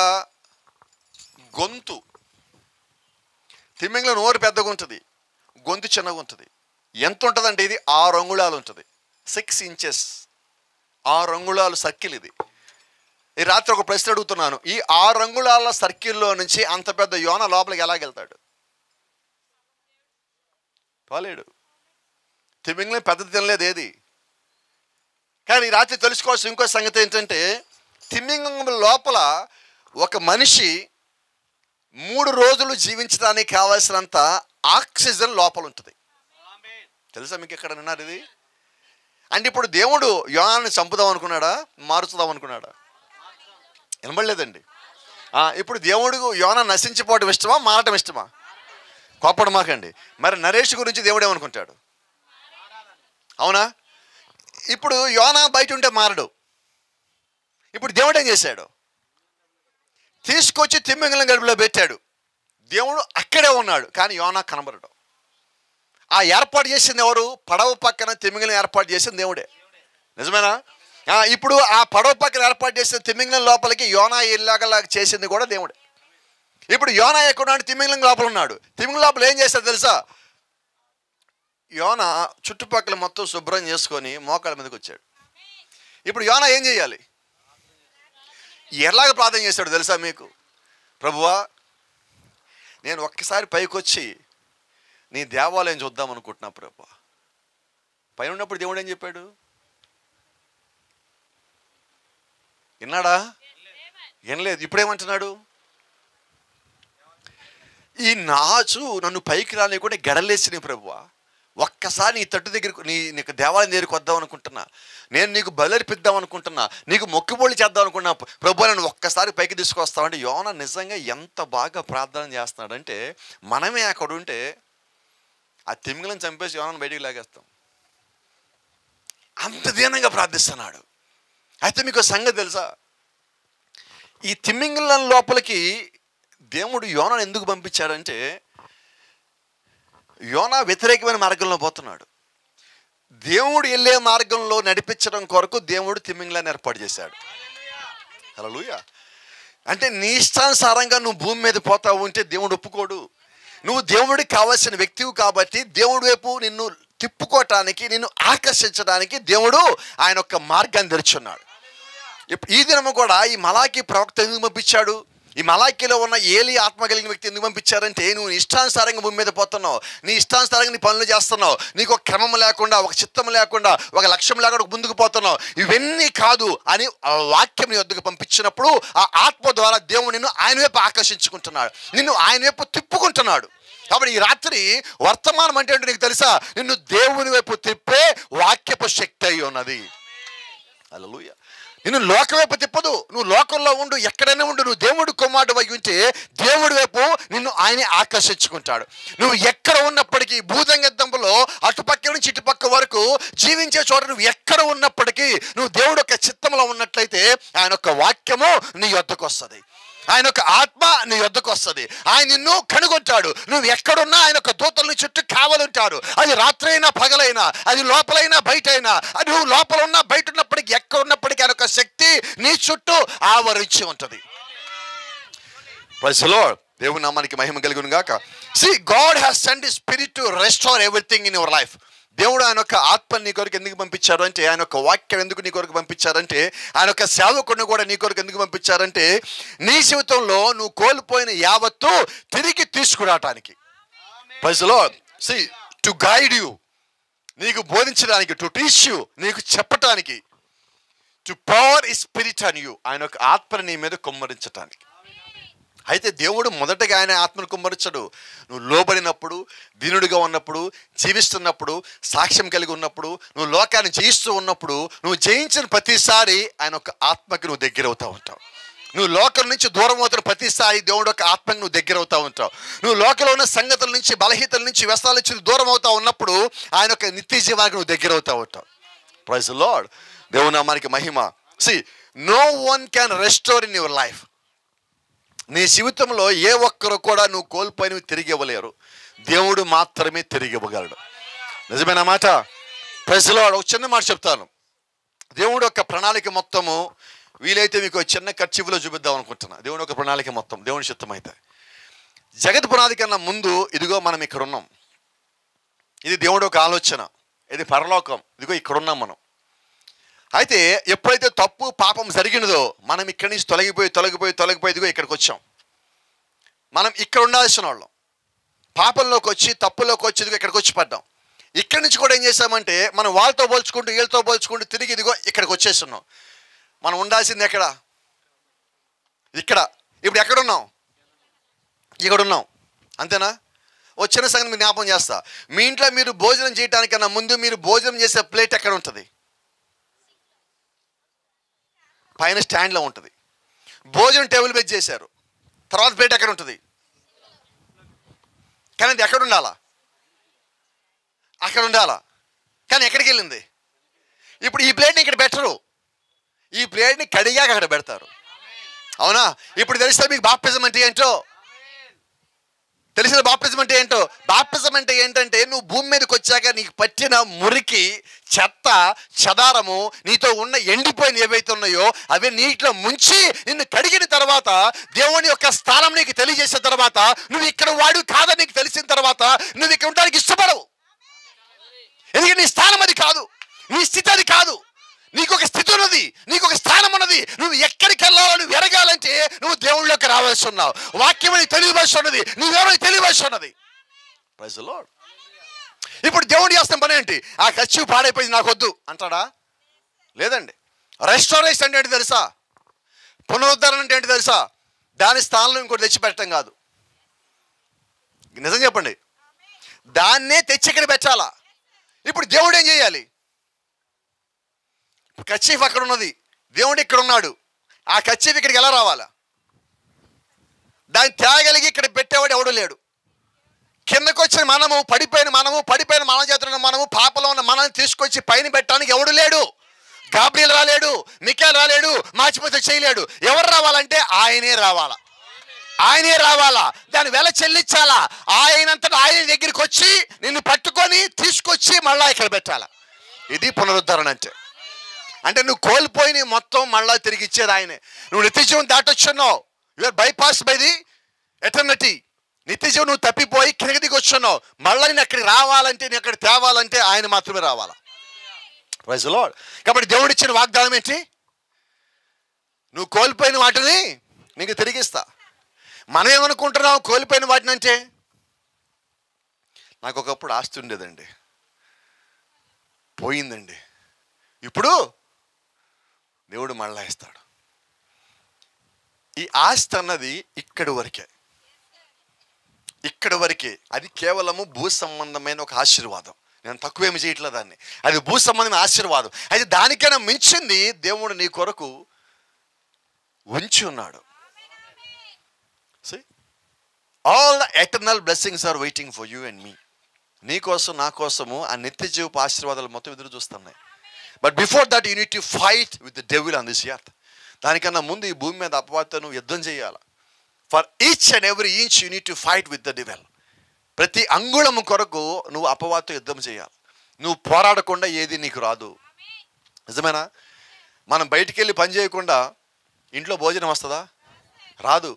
గొంతు. తిమ్మింగలం నోరు పెద్దగా ఉంటుంది, గొంతు చిన్నగా ఉంటుంది. ఎంత ఉంటుందంటే ఇది 6 అంగుళాలు ఉంటుంది. 6 ఇంచెస్, 6 అంగుళాలు సర్కిల్ ఇది. ఈ రాత్రి ఒక ప్రశ్న అడుగుతున్నాను. ఈ 6 అంగుళాల సర్కిల్లో నుంచి అంత పెద్ద యోన లోపలికి ఎలాగెళ్తాడు? పోలేడు. తిమ్మింగలం పెద్దది తినలేదు ఏది. కానీ ఈ రాత్రి తెలుసుకోవాల్సిన ఇంకో సంగతి ఏంటంటే, తిమ్మింగలం లోపల ఒక మనిషి 3 రోజులు జీవించడానికి కావాల్సినంత ఆక్సిజన్ లోపల ఉంటుంది. తెలుసా మీకు? ఎక్కడ విన్నారు ఇది? అంటే ఇప్పుడు దేవుడు యోనాన్ని చంపుదాం అనుకున్నాడా? మారుచుదాం అనుకున్నాడా? వినబడలేదండి. ఇప్పుడు దేవుడు యోనా నశించిపోవడం ఇష్టమా, మారటం ఇష్టమా? కోపడం మాకండి. మరి నరేష్ గురించి దేవుడు ఏమనుకుంటాడు? అవునా? ఇప్పుడు యోనా బయట ఉంటే మారడు. ఇప్పుడు దేవుడు ఏం చేశాడు? తీసుకొచ్చి తిమ్మింగలం గడుపులో పెట్టాడు. దేవుడు అక్కడే ఉన్నాడు, కానీ యోనా కనబడడు. ఆ ఏర్పాటు చేసింది ఎవరు? పడవ పక్కన తిమ్మింగలం ఏర్పాటు చేసింది దేవుడే. నిజమేనా? ఇప్పుడు ఆ పడవ పక్కన ఏర్పాటు చేసిన తిమ్మింగలం లోపలికి యోనా ఇలాగలా చేసింది కూడా దేవుడే. ఇప్పుడు యోనా ఎక్కడున్నాడు? తిమ్మింగలం లోపల ఉన్నాడు. తిమ్మింగలం లోపల ఏం చేస్తాడు తెలుసా? యోనా చుట్టుపక్కల మొత్తం శుభ్రం చేసుకొని మోకాళ్ళ మీదకి వచ్చాడు. ఇప్పుడు యోనా ఏం చేయాలి? ఎలాగ ప్రార్థన చేశాడు తెలుసా మీకు? ప్రభువా, నేను ఒక్కసారి పైకి వచ్చి నీ దేవాలయం చూద్దాం అనుకుంటున్నా ప్రభువా. పైన ఉన్నప్పుడు దేవుడు ఏం చెప్పాడు? విన్నాడా? వినలేదు. ఇప్పుడేమంటున్నాడు? ఈ నాచు నన్ను పైకి రాలేకుండా గడలేసిన ప్రభువా, ఒక్కసారి నీ తట్టు దగ్గరకు నీకు దేవాలయం దగ్గరికి వద్దాం అనుకుంటున్నా, నేను నీకు బలర్పిద్దాం అనుకుంటున్నా, నీకు మొక్కుబోళ్ళు చేద్దాం అనుకున్నా, ప్రభు నన్ను ఒక్కసారి పైకి తీసుకొస్తామంటే యోనా నిజంగా ఎంత బాగా ప్రార్థన చేస్తున్నాడంటే, మనమే అక్కడ ఉంటే ఆ తిమింగలను చంపేసి యోనాను బయటికి లాగేస్తాం. అంత దీనంగా ప్రార్థిస్తున్నాడు. అయితే మీకు సంగతి తెలుసా, ఈ తిమింగలం లోపలికి దేవుడు యోనాను ఎందుకు పంపించాడంటే, యోనా వ్యతిరేకమైన మార్గంలో పోతున్నాడు. దేవుడు వెళ్ళే మార్గంలో నడిపించడం కొరకు దేవుడు తిమింగలాన్ని ఏర్పాటు చేశాడు. హల్లెలూయా. అంటే నీ ఇష్టానుసారంగా నువ్వు భూమి మీద పోతావు ఉంటే దేవుడు ఒప్పుకోడు. నువ్వు దేవుడికి కావాల్సిన వ్యక్తివి కాబట్టి దేవుడి వైపు నిన్ను తిప్పుకోవటానికి, నిన్ను ఆకర్షించడానికి దేవుడు ఆయన యొక్క మార్గాన్ని తెరుచున్నాడు. ఈ దినము కూడా ఈ మలాకి ప్రవక్త ఎందుకు పంపించాడు? ఈ మలాకీలో ఉన్న ఏలి ఆత్మ కలిగిన వ్యక్తి ఎందుకు పంపించారంటే, నువ్వు ఇష్టానుసారంగా భూమి మీద పోతున్నావు, నీ ఇష్టానుసారంగా నీ పనులు చేస్తున్నావు, నీకు ఒక క్రమం లేకుండా, ఒక చిత్తం లేకుండా, ఒక లక్ష్యం లేకుండా ముందుకు పోతున్నావు, ఇవన్నీ కాదు అని ఆ వాక్యం నీ వద్దకు పంపించినప్పుడు ఆ ఆత్మ ద్వారా దేవుడు నిన్ను ఆయన వైపు ఆకర్షించుకుంటున్నాడు, నిన్ను ఆయన వైపు తిప్పుకుంటున్నాడు. కాబట్టి ఈ రాత్రి వర్తమానం అంటే ఏంటో నీకు తెలుసా? నిన్ను దేవుని వైపు తిప్పే వాక్యపు శక్తి అయి ఉన్నది. హల్లెలూయా. నిన్ను లోకం వైపు తిప్పదు. నువ్వు లోకంలో ఉండు, ఎక్కడైనా ఉండు, నువ్వు దేవుడు కుమారుడు అయి ఉంటే దేవుడి వైపు నిన్ను ఆయనే ఆకర్షించుకుంటాడు. నువ్వు ఎక్కడ ఉన్నప్పటికీ, భూతంగద్దంలో అటుపక్క నుంచి ఇటుపక్క వరకు జీవించే చోట నువ్వు ఎక్కడ ఉన్నప్పటికీ, నువ్వు దేవుడు యొక్క చిత్తంలో ఉన్నట్లయితే ఆయన యొక్క వాక్యము నీ యొద్దకు వస్తుంది, ఆయన యొక్క ఆత్మ నీ యొద్దకు వస్తుంది, ఆయన నిన్ను కనుగొంటాడు. నువ్వు ఎక్కడున్నా ఆయన యొక్క దూతలు చుట్టూ కావలుంటారు. అది రాత్రి అయినా పగలైనా, అది లోపలైనా బయటైనా, అది నువ్వు లోపల ఉన్నా బయట ఉన్నప్పటికీ, ఎక్కడ ఉన్నప్పటికీ ఆయన యొక్క శక్తి నీ చుట్టూ ఆవరించి ఉంటుంది. Praise the Lord. దేవుని నామానికి మహిమ కలుగును గాక. See, God has sent his spirit to restore everything in your life. దేవుడు ఆయన యొక్క ఆత్మని నీ కొరకు ఎందుకు పంపించారు అంటే, ఆయన యొక్క వాక్యం ఎందుకు నీ కొరకు పంపించారంటే, ఆయన యొక్క సేవకుడిని కూడా నీ కొరకు ఎందుకు పంపించారంటే, నీ జీవితంలో నువ్వు కోల్పోయిన యావత్తు తిరిగి తీసుకురావటానికి. Praise the Lord. See, to guide you, నీకు బోధించడానికి, టు టీచ్ యూ, నీకు చెప్పటానికి, to pour his spirit on you, ఆయన యొక్క ఆత్మని నీ మీద కుమ్మరించటానికి. అయితే దేవుడు మొదటగా ఆయన ఆత్మను కుమ్మరించడు. నువ్వు లోబడినప్పుడు, దీనుడిగా ఉన్నప్పుడు, జీవిస్తున్నప్పుడు, సాక్ష్యం కలిగి ఉన్నప్పుడు, నువ్వు లోకాన్ని జయిస్తూ ఉన్నప్పుడు, నువ్వు జయించిన ప్రతిసారి ఆయన ఒక ఆత్మకి నువ్వు దగ్గర అవుతూ ఉంటావు. నువ్వు లోకం నుంచి దూరం అవుతున్న ప్రతిసారి దేవుడు యొక్క ఆత్మకి నువ్వు దగ్గర అవుతూ ఉంటావు. నువ్వు లోకంలో ఉన్న సంగతుల నుంచి, బలహీనతల నుంచి, వ్యసనాల నుంచి దూరం అవుతూ ఉన్నప్పుడు ఆయన యొక్క నిత్య జీవానికి నువ్వు దగ్గర అవుతూ ఉంటావు. Praise the Lord. దేవుని నామానికి మహిమ. See, no one can restore in your life. నీ జీవితంలో ఏ ఒక్కరు కూడా నువ్వు కోల్పోయినవి తిరిగి ఇవ్వలేరు. దేవుడు మాత్రమే తిరిగి ఇవ్వగలడు. నిజమైన మాట. Praise the Lord. ఒక చిన్న మాట చెప్తాను. దేవుడు యొక్క ప్రణాళిక మొత్తము వీలైతే మీకు చిన్న కర్చీఫ్లో చూపిద్దాం అనుకుంటున్నా. దేవుడు ఒక ప్రణాళిక మొత్తం, దేవుని చిత్తం అయితే. జగత్ పునాది కన్నా ముందు ఇదిగో మనం ఇక్కడ ఉన్నాం. ఇది దేవుడు ఒక ఆలోచన, ఇది పరలోకం, ఇదిగో ఇక్కడ ఉన్నాం మనం. అయితే ఎప్పుడైతే తప్పు పాపం జరిగినదో మనం ఇక్కడి నుంచి తొలగిపోయి ఇదిగో ఇక్కడికి వచ్చాం. మనం ఇక్కడ ఉండాల్సిన వాళ్ళం. పాపంలోకి వచ్చి, తప్పులోకి వచ్చి ఇదిగో ఇక్కడికి వచ్చి పడ్డాం. ఇక్కడి నుంచి కూడా ఏం చేసామంటే, మనం వాళ్ళతో పోల్చుకుంటూ, వీళ్ళతో పోల్చుకుంటూ తిరిగి ఇదిగో ఇక్కడికి వచ్చేస్తున్నాం. మనం ఉండాల్సింది ఎక్కడ? ఇక్కడ. ఇప్పుడు ఎక్కడున్నాం? ఇక్కడ ఉన్నాం. అంతేనా? ఓ చిన్న సంగతి మీరు జ్ఞాపకం చేస్తా. మీ ఇంట్లో మీరు భోజనం చేయడానికన్నా ముందు మీరు భోజనం చేసే ప్లేట్ ఎక్కడ ఉంటుంది? పైన స్టాండ్లో ఉంటుంది. భోజనం టేబుల్ మీద చేశారు, తర్వాత ప్లేట్ ఎక్కడ ఉంటుంది? కానీ అది ఎక్కడ ఉండాలా? అక్కడ ఉండాలా. కానీ ఎక్కడికి వెళ్ళింది? ఇప్పుడు ఈ ప్లేట్ని ఇక్కడ పెట్టరు, ఈ ప్లేట్ని కడిగాక అక్కడ పెడతారు. అవునా? ఇప్పుడు తెలుస్తుంది మీకు బాప్టిజం అంటే ఏంటో. తెలిసిన బాప్టిజం అంటే ఏంటో. బాప్టిజం అంటే ఏంటంటే, నువ్వు భూమి మీదకి వచ్చాక నీకు పట్టిన మురికి, చెత్త, చెదారము, నీతో ఉన్న ఎండిపోయిన ఏవైతే ఉన్నాయో అవి నీటిలో ముంచి నిన్ను కడిగిన తర్వాత, దేవుని యొక్క స్థానం నీకు తెలియజేసిన తర్వాత, నువ్వు ఇక్కడ వాడు కాదని నీకు తెలిసిన తర్వాత నువ్వు ఇక్కడ ఉండడానికి ఇష్టపడవు. ఎందుకంటే నీ స్థానం అది కాదు, నీ స్థితి అది కాదు. నీకు ఒక స్థితి ఉన్నది, నీకు ఒక స్థానం ఉన్నది. నువ్వు ఎక్కడికి వెళ్ళాలో నువ్వు ఎరగాలంటే నువ్వు దేవుళ్ళలోకి రావాల్సి ఉన్నావు. వాక్యం అని తెలియవలసి ఉన్నది, నువ్వెవరో తెలియవలసి ఉన్నది. Praise the Lord. ఇప్పుడు దేవుడు చేస్తున్న పని ఏంటి? ఆ ఖర్చు పాడైపోయింది నాకు వద్దు అంటాడా? లేదండి. రెస్టారేషన్ అంటే ఏంటి తెలుసా? పునరుద్ధరణ అంటే ఏంటి తెలుసా? దాని స్థానంలో ఇంకోటి తెచ్చిపెట్టడం కాదు. నిజం చెప్పండి. దాన్నే తెచ్చి ఇక్కడ పెట్టాలా. ఇప్పుడు దేవుడు ఏం చేయాలి? కచ్చీఫ్ అక్కడ ఉన్నది, దేవుడు ఇక్కడ ఉన్నాడు. ఆ కచ్చీఫ్ ఇక్కడికి ఎలా రావాలా? దాన్ని తేగలిగి ఇక్కడ పెట్టేవాడు ఎవడు లేడు. కిందకు వచ్చిన మనము, పడిపోయిన మన చేతున్న మనము, పాపలో ఉన్న మనల్ని తీసుకొచ్చి పైన పెట్టడానికి ఎవడు లేడు. గాబ్రియల్ రాలేడు, మికాయేల్ రాలేడు, మాచిపోతే చేయలేడు. ఎవరు రావాలంటే ఆయనే రావాలా, ఆయనే రావాలా. దాని వెల చెల్లించాలా. ఆయనంతటా ఆయన దగ్గరికి వచ్చి నిన్ను పట్టుకొని తీసుకొచ్చి మళ్ళా ఇక్కడ పెట్టాలా. ఇది పునరుద్ధరణ అంటే నువ్వు కోల్పోయి మొత్తం మళ్ళా తిరిగి ఇచ్చేది ఆయనే. నువ్వు నిత్యజీవం దాటొచ్చున్నావు. You are bypass by the eternity. నిత్యజీవం నువ్వు తప్పిపోయి కిందకి దిగి వచ్చున్నావు. మళ్ళీ నేను అక్కడికి రావాలంటే, నేను అక్కడ తేవాలంటే ఆయన మాత్రమే రావాలా. Praise the Lord. కాబట్టి దేవుడు ఇచ్చిన వాగ్దానం ఏంటి? నువ్వు కోల్పోయిన వాటిని నీకు తిరిగిస్తా. మనం ఏమనుకుంటున్నావు కోల్పోయిన వాటిని అంటే? నాకు ఒకప్పుడు ఆస్తి ఉండేదండి, పోయిందండి. ఇప్పుడు దేవుడు మళ్ళా ఇస్తాడు. ఈ ఆస్తి అన్నది ఇక్కడి వరకే. అది కేవలము భూ సంబంధమైన ఒక ఆశీర్వాదం. నేను తక్కువేమి చేయట్లేదు దాన్ని. అది భూ సంబంధమైన ఆశీర్వాదం. అయితే దానికైనా మించింది దేవుడు నీ కొరకు ఉంచి ఉన్నాడు. All the eternal blessings are waiting for you and me. నీ కోసం, నా కోసము ఆ నిత్య జీవపు ఆశీర్వాదాలు మొత్తం ఎదురు చూస్తున్నాయి. But before that you need to fight with the devil on this earth. దానికన్నా ముందు ఈ భూమి మీద అపవాదితో నువ్వు యుద్ధం చేయాలి. For each and every inch you need to fight with the devil. ప్రతి అంగుళము కొరకు నువ్వు అపవాదితో యుద్ధం చేయాలి. నువ్వు పోరాడకుండా ఏది నీకు రాదు. నిజమేనా? మనం బయటికి వెళ్ళి పని చేయకుండా ఇంట్లో భోజనం వస్తుందా? రాదు.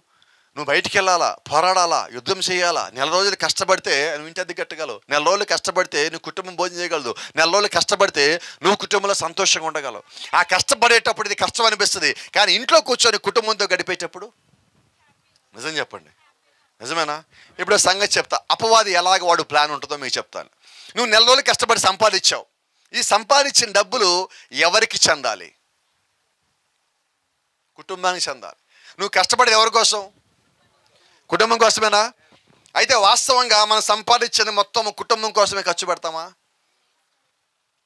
నువ్వు బయటికి వెళ్ళాలా, పోరాడాలా, యుద్ధం చేయాలా. 4 రోజులు కష్టపడితే నువ్వు ఇంటి అద్దె కట్టగలవు. 4 రోజులు కష్టపడితే నువ్వు కుటుంబం భోజనం చేయగలదు. 4 రోజులు కష్టపడితే నువ్వు కుటుంబంలో సంతోషంగా ఉండగలవు. ఆ కష్టపడేటప్పుడు ఇది కష్టం అనిపిస్తుంది, కానీ ఇంట్లో కూర్చొని కుటుంబంతో గడిపేటప్పుడు నిజం చెప్పండి, నిజమేనా? ఇప్పుడు సంగతి చెప్తా. అపవాది ఎలాగ వాడు ప్లాన్ ఉంటుందో మీకు చెప్తాను. నువ్వు 4 రోజులు కష్టపడి సంపాదించావు. ఈ సంపాదించిన డబ్బులు ఎవరికి చెందాలి? కుటుంబానికి చెందాలి. నువ్వు కష్టపడేది ఎవరి కోసం? కుటుంబం కోసమేనా? అయితే వాస్తవంగా మనం సంపాదించిన మొత్తం కుటుంబం కోసమే ఖర్చు పెడతామా?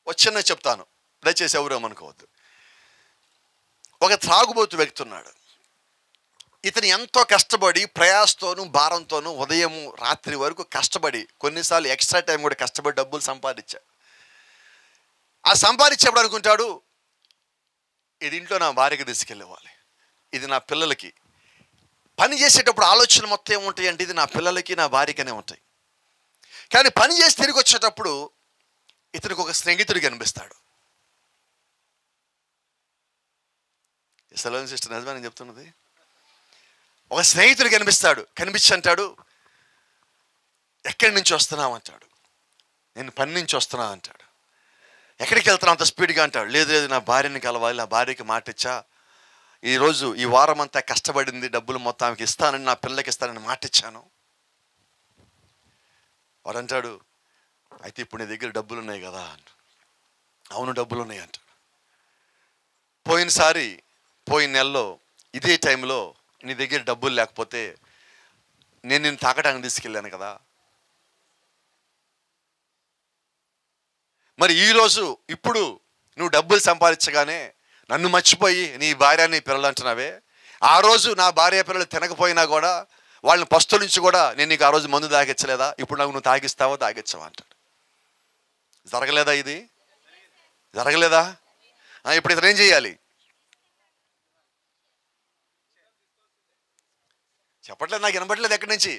వచ్చిన చెప్తాను, దయచేసి ఎవరు అనుకోవద్దు. ఒక త్రాగుబోతు వ్యక్తి ఉన్నాడు. ఇతను ఎంతో కష్టపడి ప్రయాసతోనూ భారంతోనూ ఉదయం రాత్రి వరకు కష్టపడి, కొన్నిసార్లు ఎక్స్ట్రా టైం కూడా కష్టపడి డబ్బులు సంపాదించాడు. ఆ సంపాదించేప్పుడు అనుకుంటాడు, ఇది ఇంట్లో నా భార్యకి తీసుకెళ్ళేవాలి, ఇది నా పిల్లలకి. పని చేసేటప్పుడు ఆలోచనలు మొత్తం ఏముంటాయి అంటే, ఇది నా పిల్లలకి నా భార్యకనే ఉంటాయి. కానీ పని చేసి తిరిగి వచ్చేటప్పుడు ఇతనికి ఒక స్నేహితుడు కనిపిస్తాడు. సెలవు సిస్టర్, నిజమే నేను చెప్తున్నది. ఒక స్నేహితుడు కనిపించి అంటాడు, ఎక్కడి నుంచి వస్తున్నావు అంటాడు. నేను పని నుంచి వస్తున్నా అంటాడు. ఎక్కడికి వెళ్తున్నావు అంత స్పీడ్గా అంటాడు. లేదు నా భార్యని కలవాలి, నా భార్యకి మాట ఇచ్చా, ఈరోజు ఈ వారం అంతా కష్టపడింది, డబ్బులు మొత్తం ఆమెకి ఇస్తానని, నా పిల్లలకి ఇస్తానని మాట ఇచ్చాను. వాడు అంటాడు, అయితే ఇప్పుడు నీ దగ్గర డబ్బులు ఉన్నాయి కదా? అవును డబ్బులు ఉన్నాయి అంటాడు. పోయిన నెలలో ఇదే టైంలో నీ దగ్గర డబ్బులు లేకపోతే నేను నిన్ను తాకడానికి తీసుకెళ్ళాను కదా. మరి ఈరోజు ఇప్పుడు నువ్వు డబ్బులు సంపాదించగానే నన్ను మర్చిపోయి నీ భార్య నీ పిల్లలు అంటున్నావే. ఆ రోజు నా భార్య పిల్లలు తినకపోయినా కూడా, వాళ్ళని పస్తుల నుంచి కూడా నేను నీకు ఆ రోజు మందు తాగించలేదా? ఇప్పుడు నాకు నువ్వు తాగిస్తావో తాగించవా అంటాడు. జరగలేదా? ఇది జరగలేదా? ఇప్పుడు ఇతను ఏం చేయాలి? చెప్పట్లేదు, నాకు వినపట్లేదు. ఎక్కడి నుంచి?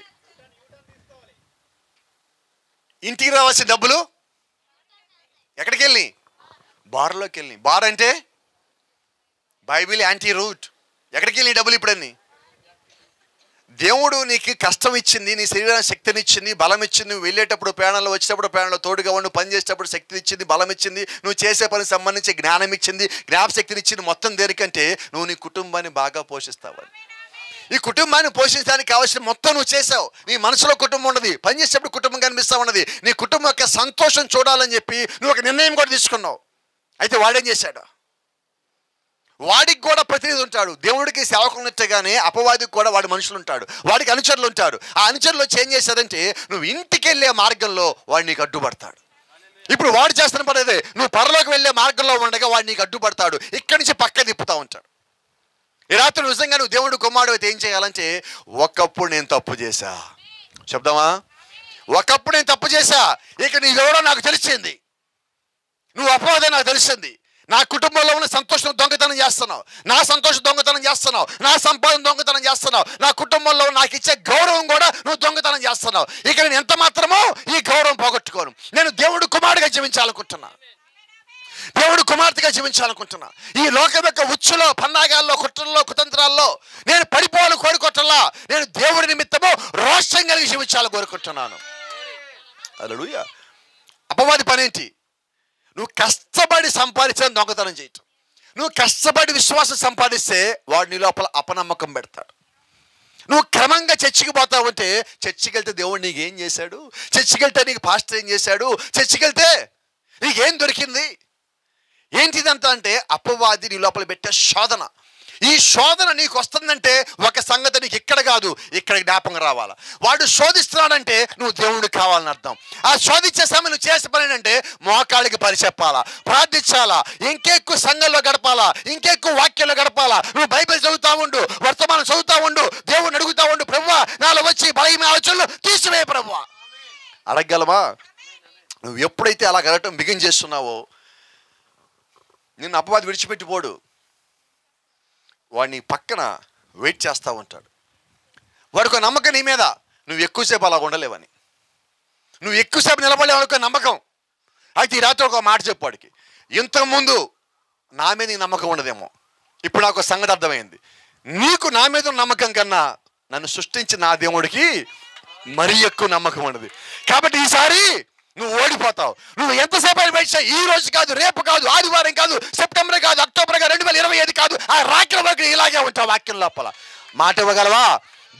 ఇంటికి రావాల్సిన డబ్బులు ఎక్కడికి వెళ్ళి? బార్లోకి వెళ్ళి. బార్ అంటే బైబిల్ యాంటీ రూట్. ఎక్కడికి వెళ్ళి డబ్బులు ఇప్పుడన్నీ? దేవుడు నీకు కష్టం ఇచ్చింది, నీ శరీరానికి శక్తిని ఇచ్చింది, బలం ఇచ్చింది. నువ్వు వెళ్ళేటప్పుడు ప్రయాణంలో, వచ్చేటప్పుడు ప్రయాణంలో తోడుగా ఉండి, పని చేసేటప్పుడు శక్తిని ఇచ్చింది, బలం ఇచ్చింది, నువ్వు చేసే పనికి సంబంధించి జ్ఞానం ఇచ్చింది, జ్ఞాపశక్తిని ఇచ్చింది. మొత్తం దేనికంటే నువ్వు నీ కుటుంబాన్ని బాగా పోషిస్తావని. ఈ కుటుంబాన్ని పోషించడానికి కావాల్సిన మొత్తం నువ్వు చేసావు. నీ మనసులో కుటుంబం ఉన్నది, పని చేసేటప్పుడు కుటుంబం కనిపిస్తా ఉన్నది. నీ కుటుంబం యొక్క సంతోషం చూడాలని చెప్పి నువ్వు ఒక నిర్ణయం కూడా తీసుకున్నావు. అయితే వాడేం చేశాడు? వాడికి కూడా ప్రతినిధి ఉంటాడు. దేవుడికి సేవకులు ఉన్నట్టుగానే అపవాదికి కూడా వాడి మనుషులు ఉంటాడు, వాడికి అనుచరులు ఉంటారు. ఆ అనుచరులు వచ్చి ఏం చేశారంటే, నువ్వు ఇంటికి వెళ్ళే మార్గంలో వాడు నీకు అడ్డుపడతాడు. ఇప్పుడు వాడు చేస్తున్న పని అదే. నువ్వు పరలోకి వెళ్ళే మార్గంలో ఉండగా వాడు నీకు అడ్డుపడతాడు, ఇక్కడి నుంచి పక్క తిప్పుతూ ఉంటాడు. ఈ రాత్రి నిజంగా నువ్వు దేవుడు కుమారుడు అయితే ఏం చేయాలంటే, ఒకప్పుడు నేను తప్పు చేశా చెప్దామా, ఒకప్పుడు నేను తప్పు చేశా, ఇక నీవెవడో నాకు తెలిసింది, నువ్వు అపవాదే నాకు తెలిసింది, నా కుటుంబంలో ఉన్న సంతోషం దొంగతనం చేస్తున్నావు, నా సంతోషం దొంగతనం చేస్తున్నావు, నా సంపాదన దొంగతనం చేస్తున్నావు, నా కుటుంబంలో నాకు ఇచ్చే గౌరవం కూడా నువ్వు దొంగతనం చేస్తున్నావు. ఇక నేను ఎంత మాత్రమో ఈ గౌరవం పోగొట్టుకోను. నేను దేవుడు కుమారుడిగా జీవించాలనుకుంటున్నా, దేవుడు కుమార్తెగా జీవించాలనుకుంటున్నా. ఈ లోకం యొక్క ఉచ్చులో, పన్నాగాల్లో, కుట్రల్లో, కుతంత్రాల్లో నేను పడిపోవాలని కోరుకోవటంలా, నేను దేవుడి నిమిత్తము రోషం కలిగి జీవించాలని కోరుకుంటున్నాను. హల్లెలూయా. అపవాది పనేంటి? నువ్వు కష్టపడి సంపాదించిన దొంగతనం చేయటం. నువ్వు కష్టపడి విశ్వాసం సంపాదిస్తే వాడు నీ లోపల అపనమ్మకం పెడతాడు. నువ్వు క్రమంగా చర్చికి పోతావు అంటే, చర్చికి వెళ్తే దేవుడు నీకు ఏం చేశాడు, చర్చికి వెళ్తే నీకు పాస్టర్ ఏం చేశాడు, చర్చికి వెళ్తే నీకేం దొరికింది, ఏంటిదంతా అంటే అపవాది నీ లోపల పెట్టే శోధన. ఈ శోధన నీకు వస్తుందంటే ఒక సంగతి నీకు ఇక్కడ కాదు, ఇక్కడ జ్ఞాపకం రావాలా. వాడు శోధిస్తున్నాడంటే నువ్వు దేవుడు కావాలని అర్థం. ఆ శోధించే సమయం నువ్వు చేసే పని ఏంటంటే, మోకాళ్ళకి పరిచెప్పాలా, ప్రార్థించాలా, ఇంకెక్కువ సంఘంలో గడపాలా, ఇంకెక్కువ వాక్యంలో గడపాలా. నువ్వు బైబిల్ చదువుతా ఉండు, వర్తమానం చదువుతా ఉండు, దేవుడిని అడుగుతా ఉండు, ప్రభువా నాలో వచ్చి బలహీన ఆలోచనలు తీసివే ప్రభువా. అడగగలవా? నువ్వు ఎప్పుడైతే అలా గడటం బిగిన్ చేస్తున్నావో, నిన్ను అపవాది విడిచిపెట్టిపోడు. వాడిని పక్కన వెయిట్ చేస్తూ ఉంటాడు. వాడికి నమ్మకం నీ మీద, నువ్వు ఎక్కువసేపు అలా ఉండలేవని, నువ్వు ఎక్కువసేపు నిలబడలేవనుకో నమ్మకం. అయితే ఈ రాత్రి ఒక మాట చెప్పు వాడికి, ఇంతకుముందు నా మీద నీ నమ్మకం ఉండదేమో, ఇప్పుడు నాకు ఒక సంగతి అర్థమైంది, నీకు నా మీద ఉన్న నమ్మకం కన్నా నన్ను సృష్టించిన నా దేవుడికి మరీ ఎక్కువ నమ్మకం ఉన్నది. కాబట్టి ఈసారి నువ్వు ఓడిపోతావు. నువ్వు ఎంతసేపు అయినా వెయిట్ చేయి. ఈ రోజు కాదు, రేపు కాదు, ఆదివారం కాదు, సెప్టెంబర్ కాదు, అక్టోబర్ కాదు, 2025 కాదు, ఆ రాత్రి వరకు ఇలాగే ఉంటావు వాక్యం లోపల. మాట ఇవ్వగలవా?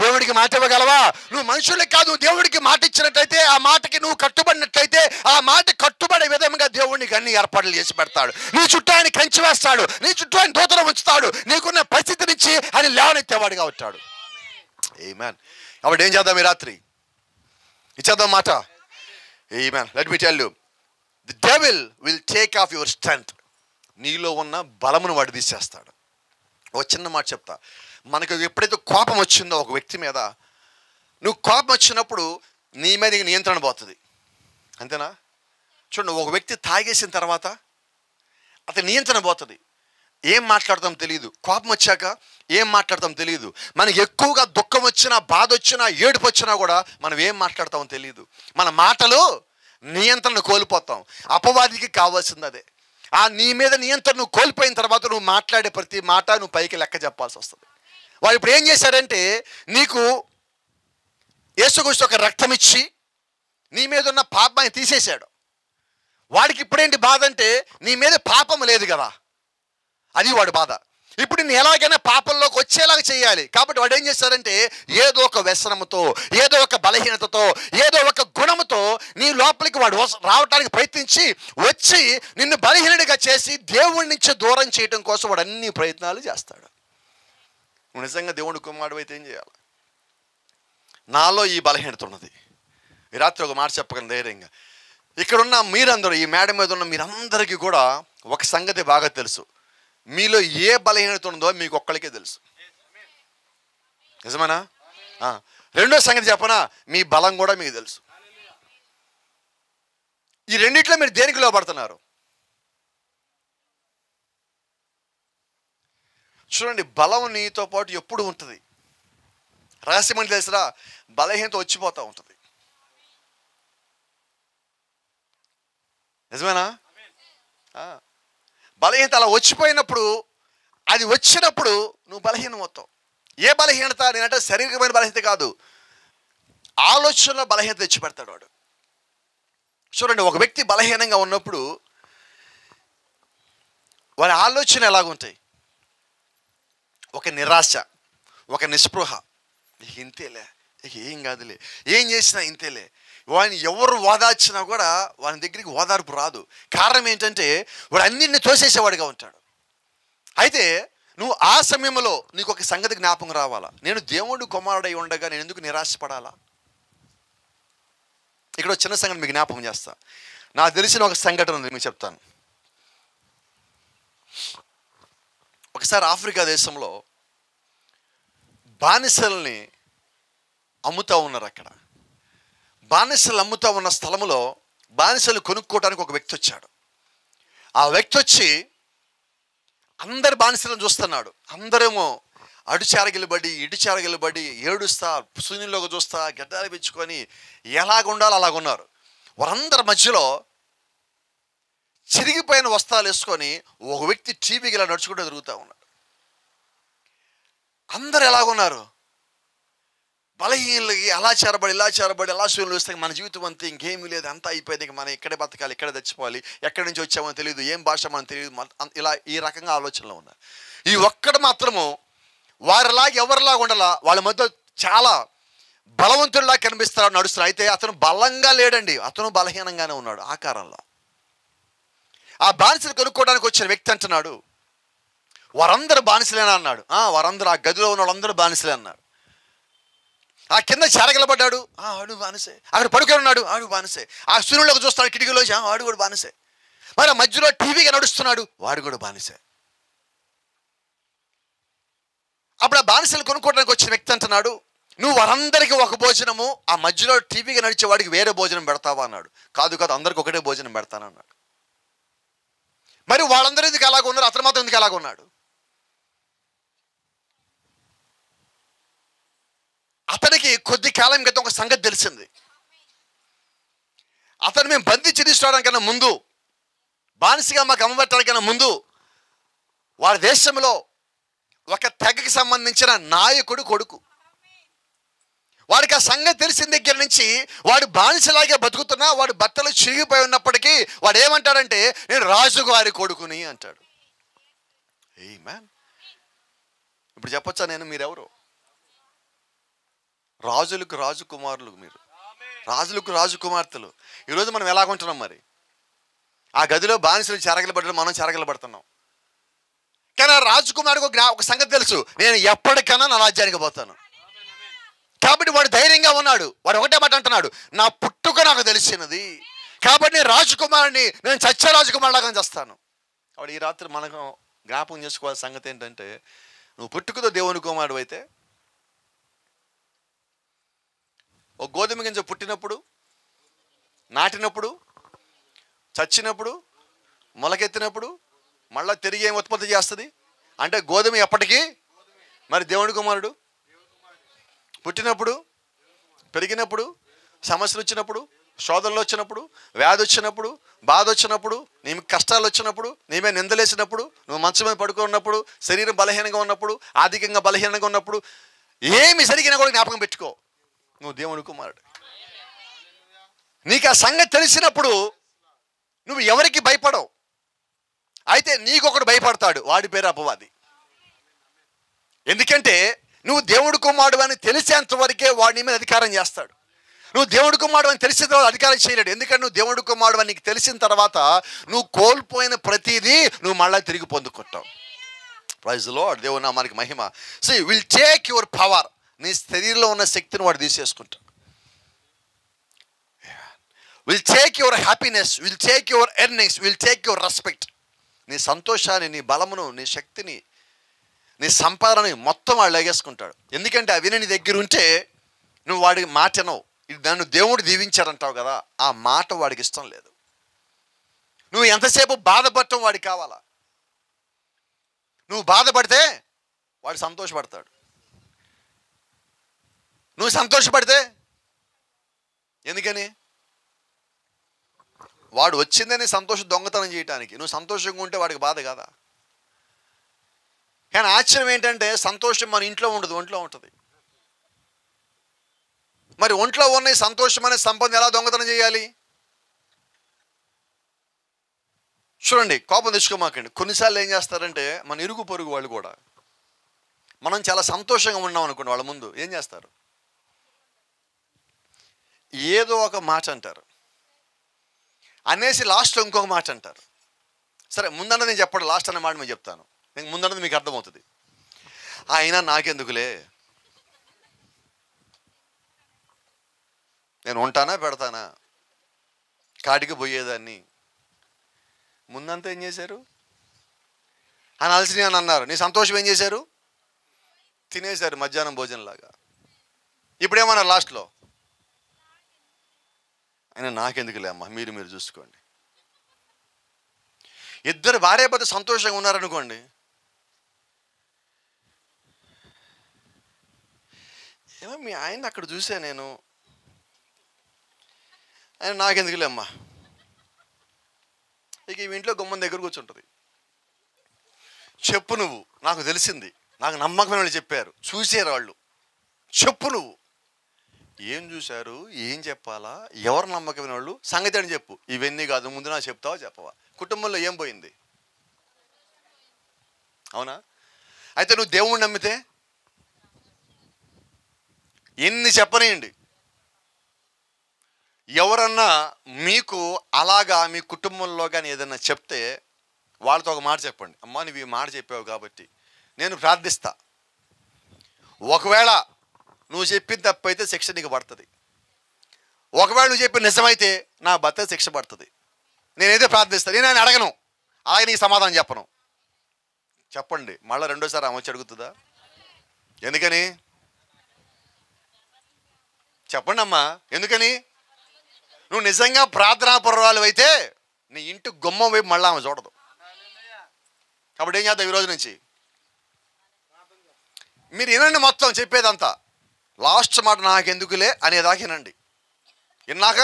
దేవుడికి మాట ఇవ్వగలవా? నువ్వు మనుషులకు కాదు, దేవుడికి మాట ఇచ్చినట్లయితే, ఆ మాటకి నువ్వు కట్టుబడినట్లయితే, ఆ మాట కట్టుబడే విధంగా దేవుడికి అన్ని ఏర్పాట్లు చేసి పెడతాడు. నీ చుట్టూ ఆయన కంచి వేస్తాడు, నీ చుట్టూ ఆయన దూతలు ఉంచుతాడు, నీకున్న పరిస్థితి నుంచి ఆయన లేవనెత్తేవాడుగా ఉంటాడు. ఆమేన్. కాబట్టి ఏం చేద్దాం ఈ రాత్రి? ఇచ్చేద్దాం మాట. Amen. Let me tell you, the devil will take off your strength. నీలో ఉన్న బలమును వాడు తీసేస్తాడు. ఒక చిన్న మాట చెప్తా. మనకు ఎప్పుడైతే కోపం వచ్చిందో ఒక వ్యక్తి మీద, నువ్వు కోపం వచ్చినప్పుడు నీ మీద నియంత్రణ పోతుంది, అంతేనా? చూడండి, ఒక వ్యక్తి తాగేసిన తర్వాత అతని నియంత్రణ పోతుంది. ఏం మాట్లాడతాం తెలియదు, కోపం వచ్చాక ఏం మాట్లాడతాం తెలియదు. మనకి ఎక్కువగా దుఃఖం వచ్చినా, బాధ వచ్చినా, ఏడుపు వచ్చినా కూడా మనం ఏం మాట్లాడతామో తెలియదు. మన మాటలు నియంత్రణ కోల్పోతాం. అపవాదికి కావాల్సింది అదే. ఆ నీ మీద నియంత్రణ నువ్వు కోల్పోయిన తర్వాత నువ్వు మాట్లాడే ప్రతి మాట నువ్వు పైకి లెక్క చెప్పాల్సి వస్తుంది. వాడు ఇప్పుడు ఏం చేశాడంటే, నీకు యేసుక్రీస్తు ఒక రక్తం ఇచ్చి నీ మీద ఉన్న పాపాన్ని తీసేశాడు. వాడికి ఇప్పుడేంటి బాధ అంటే, నీ మీద పాపం లేదు కదా, అది వాడు బాధ. ఇప్పుడు నేను ఎలాగైనా పాపంలోకి వచ్చేలాగా చేయాలి. కాబట్టి వాడు ఏం చేస్తాడంటే, ఏదో ఒక వ్యసనముతో, ఏదో ఒక బలహీనతతో, ఏదో ఒక గుణముతో నీ లోపలికి వాడు రావటానికి ప్రయత్నించి వచ్చి నిన్ను బలహీనుడిగా చేసి దేవుడి నుంచి దూరం చేయడం కోసం వాడు అన్ని ప్రయత్నాలు చేస్తాడు. నువ్వు నిజంగా దేవుడి కుమారుడు అయితే ఏం చేయాలి? నాలో ఈ బలహీనత ఉన్నది. ఈ రాత్రి ఒక మాట చెప్పగలను ధైర్యంగా. ఇక్కడున్న మీరందరూ, ఈ మేడ మీద ఉన్న మీరందరికీ కూడా ఒక సంగతి బాగా తెలుసు. మీలో ఏ బలహీనత ఉందో మీకు ఒక్కరికే తెలుసు. నిజమేనా? రెండో సంగతి చెప్పనా, మీ బలం కూడా మీకు తెలుసు. ఈ రెండిట్లో మీరు దేనికి లోపడుతున్నారు? చూడండి, బలం నీతో పాటు ఎప్పుడు ఉంటుంది. రహస్యం అని తెలుసురా, బలహీనత వచ్చిపోతూ ఉంటుంది. నిజమేనా? బలహీనత అలా వచ్చిపోయినప్పుడు, అది వచ్చినప్పుడు నువ్వు బలహీనం అవుతావు. ఏ బలహీనత? నేనంటే శారీరకమైన బలహీనత కాదు, ఆలోచనలో బలహీనత తెచ్చి పెడతాడు వాడు. చూడండి, ఒక వ్యక్తి బలహీనంగా ఉన్నప్పుడు వారి ఆలోచన ఎలాగుంటాయి? ఒక నిరాశ, ఒక నిస్పృహ, ఇంతేలే, ఏం కాదులే, ఏం చేసినా ఇంతేలే. వాడిని ఎవరు ఓదార్చినా కూడా వాని దగ్గరికి ఓదార్పు రాదు. కారణం ఏంటంటే వాడు అన్నింటిని తోసేసేవాడిగా ఉంటాడు. అయితే నువ్వు ఆ సమయంలో నీకు ఒక సంగతి జ్ఞాపకం రావాలా, నేను దేవుడు కుమారుడై ఉండగా నేను ఎందుకు నిరాశపడాలా? ఇక్కడ చిన్న సంగతి మీకు జ్ఞాపకం చేస్తా. నాకు తెలిసిన ఒక సంఘటన ఉంది, మీకు చెప్తాను. ఒకసారి ఆఫ్రికా దేశంలో బానిసల్ని అమ్ముతూ ఉన్నారు. అక్కడ బానిసలు అమ్ముతూ ఉన్న స్థలంలో బానిసలు కొనుక్కోవడానికి ఒక వ్యక్తి వచ్చాడు. ఆ వ్యక్తి వచ్చి అందరి బానిసలను చూస్తున్నాడు. అందరేమో అడుచారగిలబడి ఇటుచారగిలబడి ఏడుస్తా, శూన్యంలోకి చూస్తా, గడ్డాలు పెంచుకొని ఎలాగుండాలో అలాగున్నారు. వారందరి మధ్యలో చిరిగిపోయిన వస్త్రాలు వేసుకొని ఒక వ్యక్తి టీవీకి ఇలా నడుచుకుంటూ తిరుగుతూ ఉన్నాడు. అందరు ఎలాగున్నారు? బలహీనలకి అలా చేరబడి ఎలా శూన్యంలో వస్తే మన జీవితం అంతా ఇంకేమీ లేదు, అంతా అయిపోయింది, ఇంక మనం ఇక్కడే బతకాలి, ఇక్కడే చచ్చిపోవాలి, ఎక్కడి నుంచి వచ్చామో తెలియదు, ఏం భాష మనం తెలియదు, ఇలా ఈ రకంగా ఆలోచనలో ఉన్నారు. ఈ ఒక్కడు మాత్రము వారిలాగా ఎవరిలాగా ఉండాలా, వాళ్ళ మధ్య చాలా బలవంతుడిలా కనిపిస్తాడు, నడుస్తున్నాడు. అయితే అతను బలంగా లేడండి, అతను బలహీనంగానే ఉన్నాడు ఆకారంలో. ఆ బానిసలు కొనుక్కోవడానికి వచ్చిన వ్యక్తి అంటున్నాడు, వారందరూ బానిసలేనా అన్నాడు. వారందరూ, ఆ గదిలో ఉన్న వాళ్ళందరూ బానిసలే అన్నాడు. ఆ కింద చెరగలబడ్డాడు, ఆడు బానిసే. అక్కడ పడుకొని ఉన్నాడు, ఆడు బానిసే. ఆ సూర్యుడిలోకి చూస్తాడు కిటికీలో, వాడు కూడా బానిసే. మరి ఆ మధ్యలో టీవీగా నడుస్తున్నాడు, వాడు కూడా బానిసే. అప్పుడు ఆ బానిసలు కొనుక్కోవడానికి వచ్చిన వ్యక్తి అంటున్నాడు, నువ్వు వారందరికీ ఒక భోజనము, ఆ మధ్యలో టీవీగా నడిచే వాడికి వేరే భోజనం పెడతావా అన్నాడు. కాదు అందరికి ఒకటే భోజనం పెడతానన్నాడు. మరి వాళ్ళందరూ ఎందుకు అలాగ ఉన్నారు, అతను మాత్రం ఎందుకు అలాగ ఉన్నాడు? అతనికి కొద్ది కాలం క్రితం ఒక సంగతి తెలిసింది. అతను మేము బంధించి తీసుకోవడానికన్నా ముందు, బానిసగా మాకు అమ్మబెట్టడానికన్నా ముందు, వారి దేశంలో ఒక తెగకి సంబంధించిన నాయకుడు కొడుకు. వాడికి ఆ సంగతి తెలిసిన దగ్గర నుంచి వాడు బానిసలాగే బతుకుతున్నా, వాడు బట్టలు చిరిగిపోయి ఉన్నప్పటికీ వాడు ఏమంటాడంటే, నేను రాజుగారి కొడుకుని అంటాడు. ఆమేన్. ఇప్పుడు చెప్పొచ్చా నేను, మీరెవరు? రాజులకు రాజకుమారులు, మీరు రాజులకు రాజకుమార్తెలు. ఈరోజు మనం ఎలాగుంటున్నాం మరి? ఆ గదిలో బానిసలు చెరగలబడ్డారు, మనం చెరగలబడుతున్నాం. కానీ ఆ రాజకుమారుడు ఒక సంగతి తెలుసు, నేను ఎప్పటికైనా నా రాజ్యానికి పోతాను. కాబట్టి వాడు ధైర్యంగా ఉన్నాడు. వాడు ఒకటే మాట అంటున్నాడు, నా పుట్టుక నాకు తెలిసినది, కాబట్టి నేను రాజకుమారుని, నేను చచ్చే రాజకుమారులాగా చేస్తాను. వాడు ఈ రాత్రి మనకు జ్ఞాపకం చేసుకోవాల్సిన సంగతి ఏంటంటే, నువ్వు పుట్టుకతో దేవుని కుమారుడు అయితే, ఒక గోధుమ గింజ పుట్టినప్పుడు, నాటినప్పుడు, చచ్చినప్పుడు, మొలకెత్తినప్పుడు మళ్ళీ తిరిగి ఏం ఉత్పత్తి చేస్తుంది అంటే గోధుమ ఎప్పటికీ. మరి దేవుని కుమారుడు పుట్టినప్పుడు, పెరిగినప్పుడు, సమస్యలు వచ్చినప్పుడు, శోధనలు వచ్చినప్పుడు, వ్యాధి వచ్చినప్పుడు, బాధ వచ్చినప్పుడు, నీ కష్టాలు వచ్చినప్పుడు, నీ మీద నిందలేసినప్పుడు, నువ్వు మంచం మీద పడుకున్నప్పుడు, శరీరం బలహీనంగా ఉన్నప్పుడు, ఆర్థికంగా బలహీనంగా ఉన్నప్పుడు, ఏమి జరిగినా కూడా జ్ఞాపకం పెట్టుకో, నువ్వు దేవుని కుమారుడు. నీకు ఆ సంగతి తెలిసినప్పుడు నువ్వు ఎవరికి భయపడవు. అయితే నీకొకడు భయపడతాడు, వాడి పేరు అపవాది. ఎందుకంటే నువ్వు దేవుడి కుమారుడు అని తెలిసేంత వరకే వాడి మీద అధికారం చేస్తాడు. నువ్వు దేవుడి కుమారుడు అని తెలిసిన తర్వాత అధికారం చేయలేడు. ఎందుకంటే నువ్వు దేవుడి కుమారుడు అని నీకు తెలిసిన తర్వాత నువ్వు కోల్పోయిన ప్రతిదీ నువ్వు మళ్ళీ తిరిగి పొందుకుంటావు. Praise the Lord. దేవుని నామానికి మహిమ. So will take your power. నీ శరీరంలో ఉన్న శక్తిని వాడు తీసేసుకుంటాడు. Will take your happiness, will take your earnings, will take your respect. నీ సంతోషాన్ని, నీ బలమును, నీ శక్తిని, నీ సంపాదనని మొత్తం వాడు లాగేసుకుంటాడు. ఎందుకంటే అవి నీ దగ్గర ఉంటే నువ్వు వాడికి మాటనవు. నన్ను దేవుడు దీవించారంటావు కదా, ఆ మాట వాడికి ఇష్టం లేదు. నువ్వు ఎంతసేపు బాధపడటం వాడికి కావాలా. నువ్వు బాధపడితే వాడు సంతోషపడతాడు. నువ్వు సంతోషపడితే, ఎందుకని వాడు వచ్చిందని సంతోషం దొంగతనం చేయటానికి. నువ్వు సంతోషంగా ఉంటే వాడికి బాధ కాదా? కానీ ఆశ్చర్యం ఏంటంటే సంతోషం మన ఇంట్లో ఉండదు, ఒంట్లో ఉంటుంది. మరి ఒంట్లో ఉన్న సంతోషం అనే సంపద ఎలా దొంగతనం చేయాలి? చూడండి, కోపం తెచ్చుకోమాకండి. కొన్నిసార్లు ఏం చేస్తారంటే మన ఇరుగు పొరుగు వాళ్ళు కూడా, మనం చాలా సంతోషంగా ఉన్నాం అనుకోండి, వాళ్ళ ముందు ఏం చేస్తారు, ఏదో ఒక మాట అంటారు, అనేసి లాస్ట్లో ఇంకొక మాట అంటారు. సరే, ముందన్నది నేను చెప్పండి, లాస్ట్ అనే మాట నేను చెప్తాను. నేను ముందన్నది మీకు అర్థమవుతుంది. అయినా నాకెందుకులే, నేను ఉంటానా పెడతానా, కాటికి పోయేదాన్ని. ముందంతా ఏం చేశారు? అని అలసిని అని అన్నారు. నీ సంతోషం ఏం చేశారు? తినేశారు మధ్యాహ్నం భోజనంలాగా. ఇప్పుడేమన్నారు లాస్ట్లో? అయినా నాకెందుకులే అమ్మా, మీరు చూసుకోండి. ఇద్దరు భార్యాభర్త సంతోషంగా ఉన్నారనుకోండి, ఏమో మీ ఆయన అక్కడ చూసా నేను, ఆయన నాకెందుకులే అమ్మా. ఇక ఈ ఇంట్లో గుమ్మం దగ్గర కూర్చుంటుంది. చెప్పు నువ్వు, నాకు తెలిసింది, నాకు నమ్మకమైన వాళ్ళు చెప్పారు, చూసారు వాళ్ళు, చెప్పు నువ్వు ఏం చూశారు, ఏం చెప్పాలా, ఎవరు నమ్మకమైన వాళ్ళు, సంగతి అని చెప్పు. ఇవన్నీ కాదు, ముందు నాకు చెప్తావా చెప్పవా? కుటుంబంలో ఏం పోయింది? అవునా? అయితే నువ్వు దేవుణ్ణి నమ్మితే ఎన్ని చెప్పనేయండి, ఎవరన్నా మీకు అలాగా మీ కుటుంబంలో కానీ ఏదన్నా చెప్తే వాళ్ళతో ఒక మాట చెప్పండి. అమ్మా నువ్వు ఈ మాట చెప్పావు కాబట్టి నేను ప్రార్థిస్తా, ఒకవేళ నువ్వు చెప్పిన తప్పైతే శిక్ష నీకు పడుతుంది, ఒకవేళ నువ్వు చెప్పిన నిజమైతే నా భర్త శిక్ష పడుతుంది, నేనైతే ప్రార్థిస్తాను, నేను ఆయన అడగను, అలాగే నీకు సమాధానం చెప్పను. చెప్పండి. మళ్ళీ రెండోసారి ఆమె వచ్చి అడుగుతుందా? ఎందుకని చెప్పండి అమ్మా, ఎందుకని? నువ్వు నిజంగా ప్రార్థనాపరురాలు అయితే నీ ఇంటి గుమ్మం వైపు మళ్ళీ ఆమె చూడదు. కాబట్టి ఏం చేద్దాం, ఈ రోజు నుంచి మీరు వినండి, మొత్తం చెప్పేదంతా లాస్ట్ మాట నాకెందుకులే అనేదాకా వినండి. విన్నాక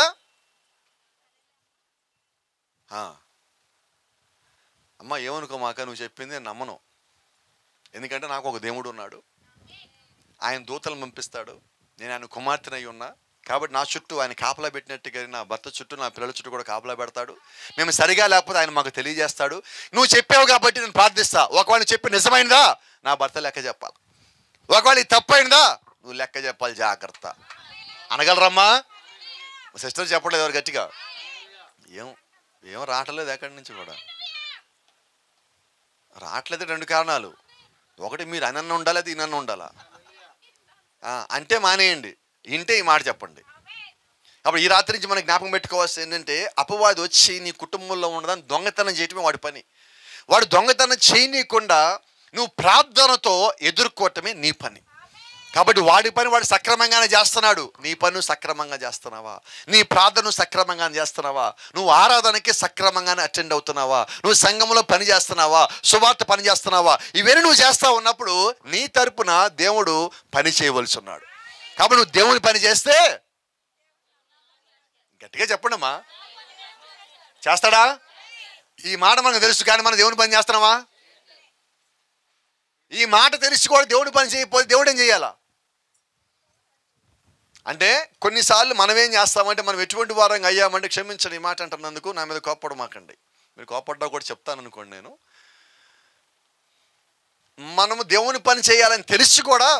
అమ్మ ఏమనుకోమాక, నువ్వు చెప్పింది నేను నమ్మను, ఎందుకంటే నాకు ఒక దేవుడు ఉన్నాడు, ఆయన దూతలను పంపిస్తాడు, నేను ఆయన కుమార్తెనై ఉన్నా కాబట్టి నా చుట్టూ ఆయన కాపలా పెట్టినట్టుగా నా భర్త చుట్టూ నా పిల్లల చుట్టూ కూడా కాపలా పెడతాడు, మేము సరిగా లేకపోతే ఆయన మాకు తెలియజేస్తాడు. నువ్వు చెప్పావు కాబట్టి నేను ప్రార్థిస్తా, ఒకవేళ చెప్పి నిజమైందా నా భర్త లెక్క చెప్పాలి, ఒకవేళ ఇది తప్పైందా నువ్వు లెక్క చెప్పాలి, జాగ్రత్త అనగలరమ్మా? సిస్టర్ చెప్పలేదు ఎవరు గట్టిగా? ఏం రావట్లేదు ఎక్కడి నుంచి కూడా రావట్లేదు. రెండు కారణాలు, ఒకటి మీరు అనన్న ఉండాలి, అది ఇనన్న ఉండాలా. అంటే మానేయండి, ఇంటే ఈ మాట చెప్పండి. అప్పుడు ఈ రాత్రి నుంచి మనకి జ్ఞాపకం పెట్టుకోవాల్సింది ఏంటంటే, అపవాది వచ్చి నీ కుటుంబంలో ఉండదని దొంగతనం చేయటమే వాడి పని. వాడు దొంగతనం చేయనీయకుండా నువ్వు ప్రార్థనతో ఎదుర్కోవటమే నీ పని. కాబట్టి వాడి పని వాడు సక్రమంగానే చేస్తున్నాడు, నీ పని సక్రమంగా చేస్తున్నావా? నీ ప్రార్థన సక్రమంగానే చేస్తున్నావా? నువ్వు ఆరాధనకి సక్రమంగానే అటెండ్ అవుతున్నావా? నువ్వు సంఘంలో పని చేస్తున్నావా? సువార్త పని చేస్తున్నావా? ఇవన్నీ నువ్వు చేస్తా ఉన్నప్పుడు నీ తరపున దేవుడు పని చేయవలసి ఉన్నాడు. కాబట్టి నువ్వు దేవుని పని చేస్తే, గట్టిగా చెప్పండి అమ్మా, చేస్తాడా? ఈ మాట మనకు తెలుసు, కానీ మనం దేవుని పని చేస్తున్నావా? ఈ మాట తెలిసి కూడా దేవుని పని చేయకపోతే దేవుడు ఏం చేయాలా? అంటే కొన్నిసార్లు మనం ఏం చేస్తామంటే, మనం ఎటువంటి వారంగా అయ్యామంటే, క్షమించండి ఈ మాట అంటున్నందుకు, నా మీద కోప్పడమాకండి, మీరు కోప్పడ్డా కూడా చెప్తాను అనుకోండి. నేను మనము దేవుని పని చేయాలని తెలిసి కూడా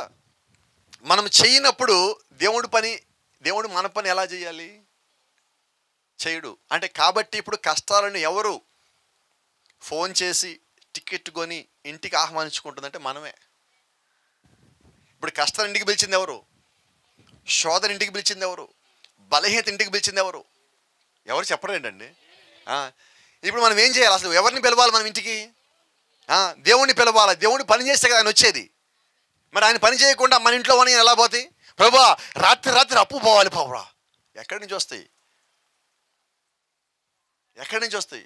మనం చేయనప్పుడు దేవుడు మన పని ఎలా చేయాలి? చేయడు. అంటే కాబట్టి ఇప్పుడు కష్టాలను ఎవరు ఫోన్ చేసి టికెట్ కొని ఇంటికి ఆహ్వానించుకుంటుందంటే మనమే. ఇప్పుడు కష్టాలు ఇంటికి పిలిచింది ఎవరు? శోధన ఇంటికి పిలిచింది ఎవరు? బలహీనత ఇంటికి పిలిచింది ఎవరు? ఎవరు చెప్పరేంటండి? ఇప్పుడు మనం ఏం చేయాలి? అసలు ఎవరిని పిలవాలి మనం ఇంటికి? దేవుణ్ణి పిలవాలి. దేవుడు పని చేస్తే కదా ఆయన వచ్చేది. మరి ఆయన పని చేయకుండా మన ఇంట్లో అని ఎలా పోతాయి? ప్రభువా రాత్రి అప్పు పోవాలి ప్రభువా. ఎక్కడి నుంచి వస్తాయి? ఎక్కడి నుంచి వస్తాయి?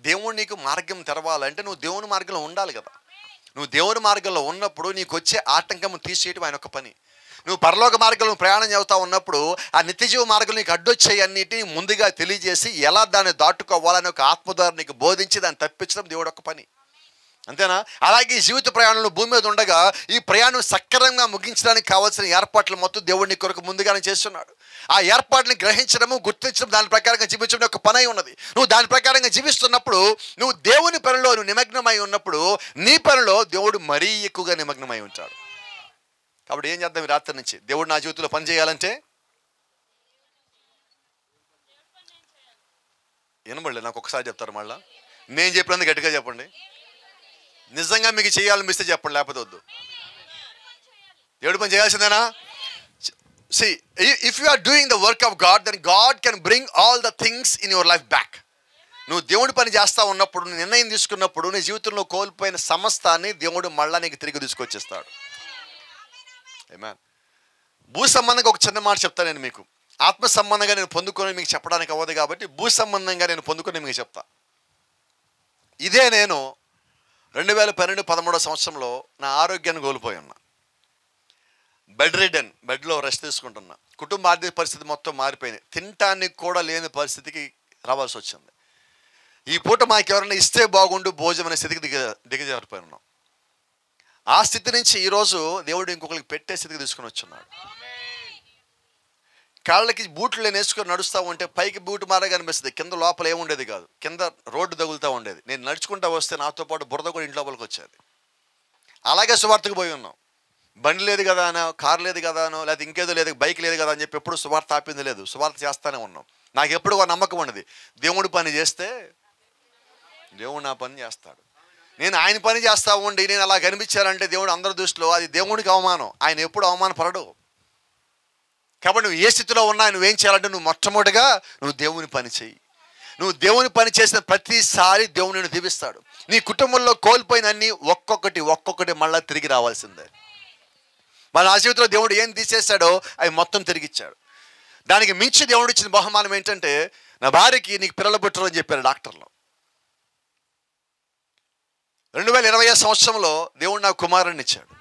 దేవుడు నీకు మార్గం తెరవాలంటే నువ్వు దేవుని మార్గంలో ఉండాలి కదా. నువ్వు దేవుని మార్గంలో ఉన్నప్పుడు నీకు వచ్చే ఆటంకం తీసేయటం ఆయన ఒక పని. నువ్వు పరలోక మార్గంలో ప్రయాణం చేస్తూ ఉన్నప్పుడు ఆ నిత్యజీవ మార్గం నీకు అడ్డొచ్చాయి అన్నిటిని ముందుగా తెలియజేసి ఎలా దాన్ని దాటుకోవాలని ఒక ఆత్మధార నీకు బోధించి దాన్ని తప్పించడం దేవుడు ఒక పని. అంతేనా? అలాగే ఈ జీవిత ప్రయాణంలో భూమి మీద ఉండగా ఈ ప్రయాణం సక్రమంగా ముగించడానికి కావాల్సిన ఏర్పాట్లు మొత్తం దేవుడు నీ కొరకు ముందుగానే చేస్తున్నాడు. ఆ ఏర్పాటుని గ్రహించడము, గుర్తించడం, దాని ప్రకారంగా జీవించడం ఒక పని అయి ఉన్నది. నువ్వు దాని ప్రకారంగా జీవిస్తున్నప్పుడు, నువ్వు దేవుని పనిలో నువ్వు నిమగ్నమై ఉన్నప్పుడు నీ పనిలో దేవుడు మరీ ఎక్కువగా నిమగ్నమై ఉంటాడు. కాబట్టి ఏం చేద్దాం ఈ రాత్రి నుంచి? దేవుడు నా జీవితంలో పని చేయాలంటే వినబడలే, నాకు ఒకసారి చెప్తారు మళ్ళా. నేను చెప్పినందుకు గట్టిగా చెప్పండి. నిజంగా మీకు చేయాలనిపిస్తే చెప్పండి, లేకపోతే వద్దు. దేవుడు పని చేయాల్సిందేనా? See, if you are doing the work of God, then God can bring all the things in your life back. నువ్వు దేవుడి పని చేస్తా ఉన్నప్పుడు, నువ్వు నిర్ణయం తీసుకున్నప్పుడు, నీ జీవితంలో కోల్పోయిన సమస్తాన్ని దేవుడు మళ్ళా నీకు తిరిగి తీసుకొచ్చేస్తాడు. ఆమేన్. భూ సంబంధంగా ఒక చిన్న మాట చెప్తాను నేను మీకు. ఆత్మ సంబంధంగా నేను పొందుకొని మీకు చెప్పడానికి అవ్వదు కాబట్టి భూ సంబంధంగా నేను పొందుకొని మీకు చెప్తా. ఇదే నేను 2012-13 సంవత్సరంలో నా ఆరోగ్యాన్ని కోల్పోయి ఉన్నా. బెడ్లో రెస్ట్ తీసుకుంటున్నా. కుటుంబ ఆర్థిక పరిస్థితి మొత్తం మారిపోయింది. తినటానికి కూడా లేని పరిస్థితికి రావాల్సి వచ్చింది. ఈ పూట మాకు ఎవరైనా ఇస్తే బాగుండు భోజనం అనే స్థితికి దిగజారిపోయి ఉన్నాం. ఆ స్థితి నుంచి ఈరోజు దేవుడు ఇంకొకరికి పెట్టే స్థితికి తీసుకుని వచ్చున్నాడు. కాళ్ళకి బూట్లు నేను వేసుకొని నడుస్తూ ఉంటే పైకి బూటు మారగా అనిపిస్తుంది, కింద లోపల ఏముండేది కాదు, కింద రోడ్డు తగులుతూ ఉండేది. నేను నడుచుకుంటూ వస్తే నాతో పాటు బురద కూడా ఇంటి లోపలికి వచ్చేది. అలాగే సువార్తకు పోయి ఉన్నాం. బండి లేదు కదా అనో, కారు లేదు కదా అనో, లేకపోతే ఇంకేదో లేదు, బైక్ లేదు కదా అని చెప్పి ఎప్పుడు సువార్త ఆపింది లేదు. సువార్త చేస్తూనే ఉన్నాం. నాకు ఎప్పుడు ఒక నమ్మకం ఉన్నది, దేవుడి పని చేస్తే దేవుడు నా పని చేస్తాడు. నేను ఆయన పని చేస్తూ ఉండి నేను అలా కనిపించానంటే దేవుడు అందరి దృష్టిలో అది దేవుడికి అవమానం. ఆయన ఎప్పుడు అవమానపడడు. కాబట్టి నువ్వు ఏ స్థితిలో ఉన్నా నువ్వేం చేయాలంటే నువ్వు మొట్టమొదటిగా నువ్వు దేవుని పని చెయ్యి. నువ్వు దేవుని పని చేసిన ప్రతిసారి దేవుడు నిన్ను దీవిస్తాడు. నీ కుటుంబంలో కోల్పోయినన్ని ఒక్కొక్కటి మళ్ళీ తిరిగి రావాల్సిందే. మన ఆ జీవితంలో దేవుడు ఏం తీసేశాడో అవి మొత్తం తిరిగిచ్చాడు. దానికి మించి దేవుడు ఇచ్చిన బహుమానం ఏంటంటే, నా భార్యకి నీకు పిల్లలు పుట్టరు అని చెప్పారు డాక్టర్లు. 2020 సంవత్సరంలో దేవుడు నాకు కుమారుడిని ఇచ్చాడు.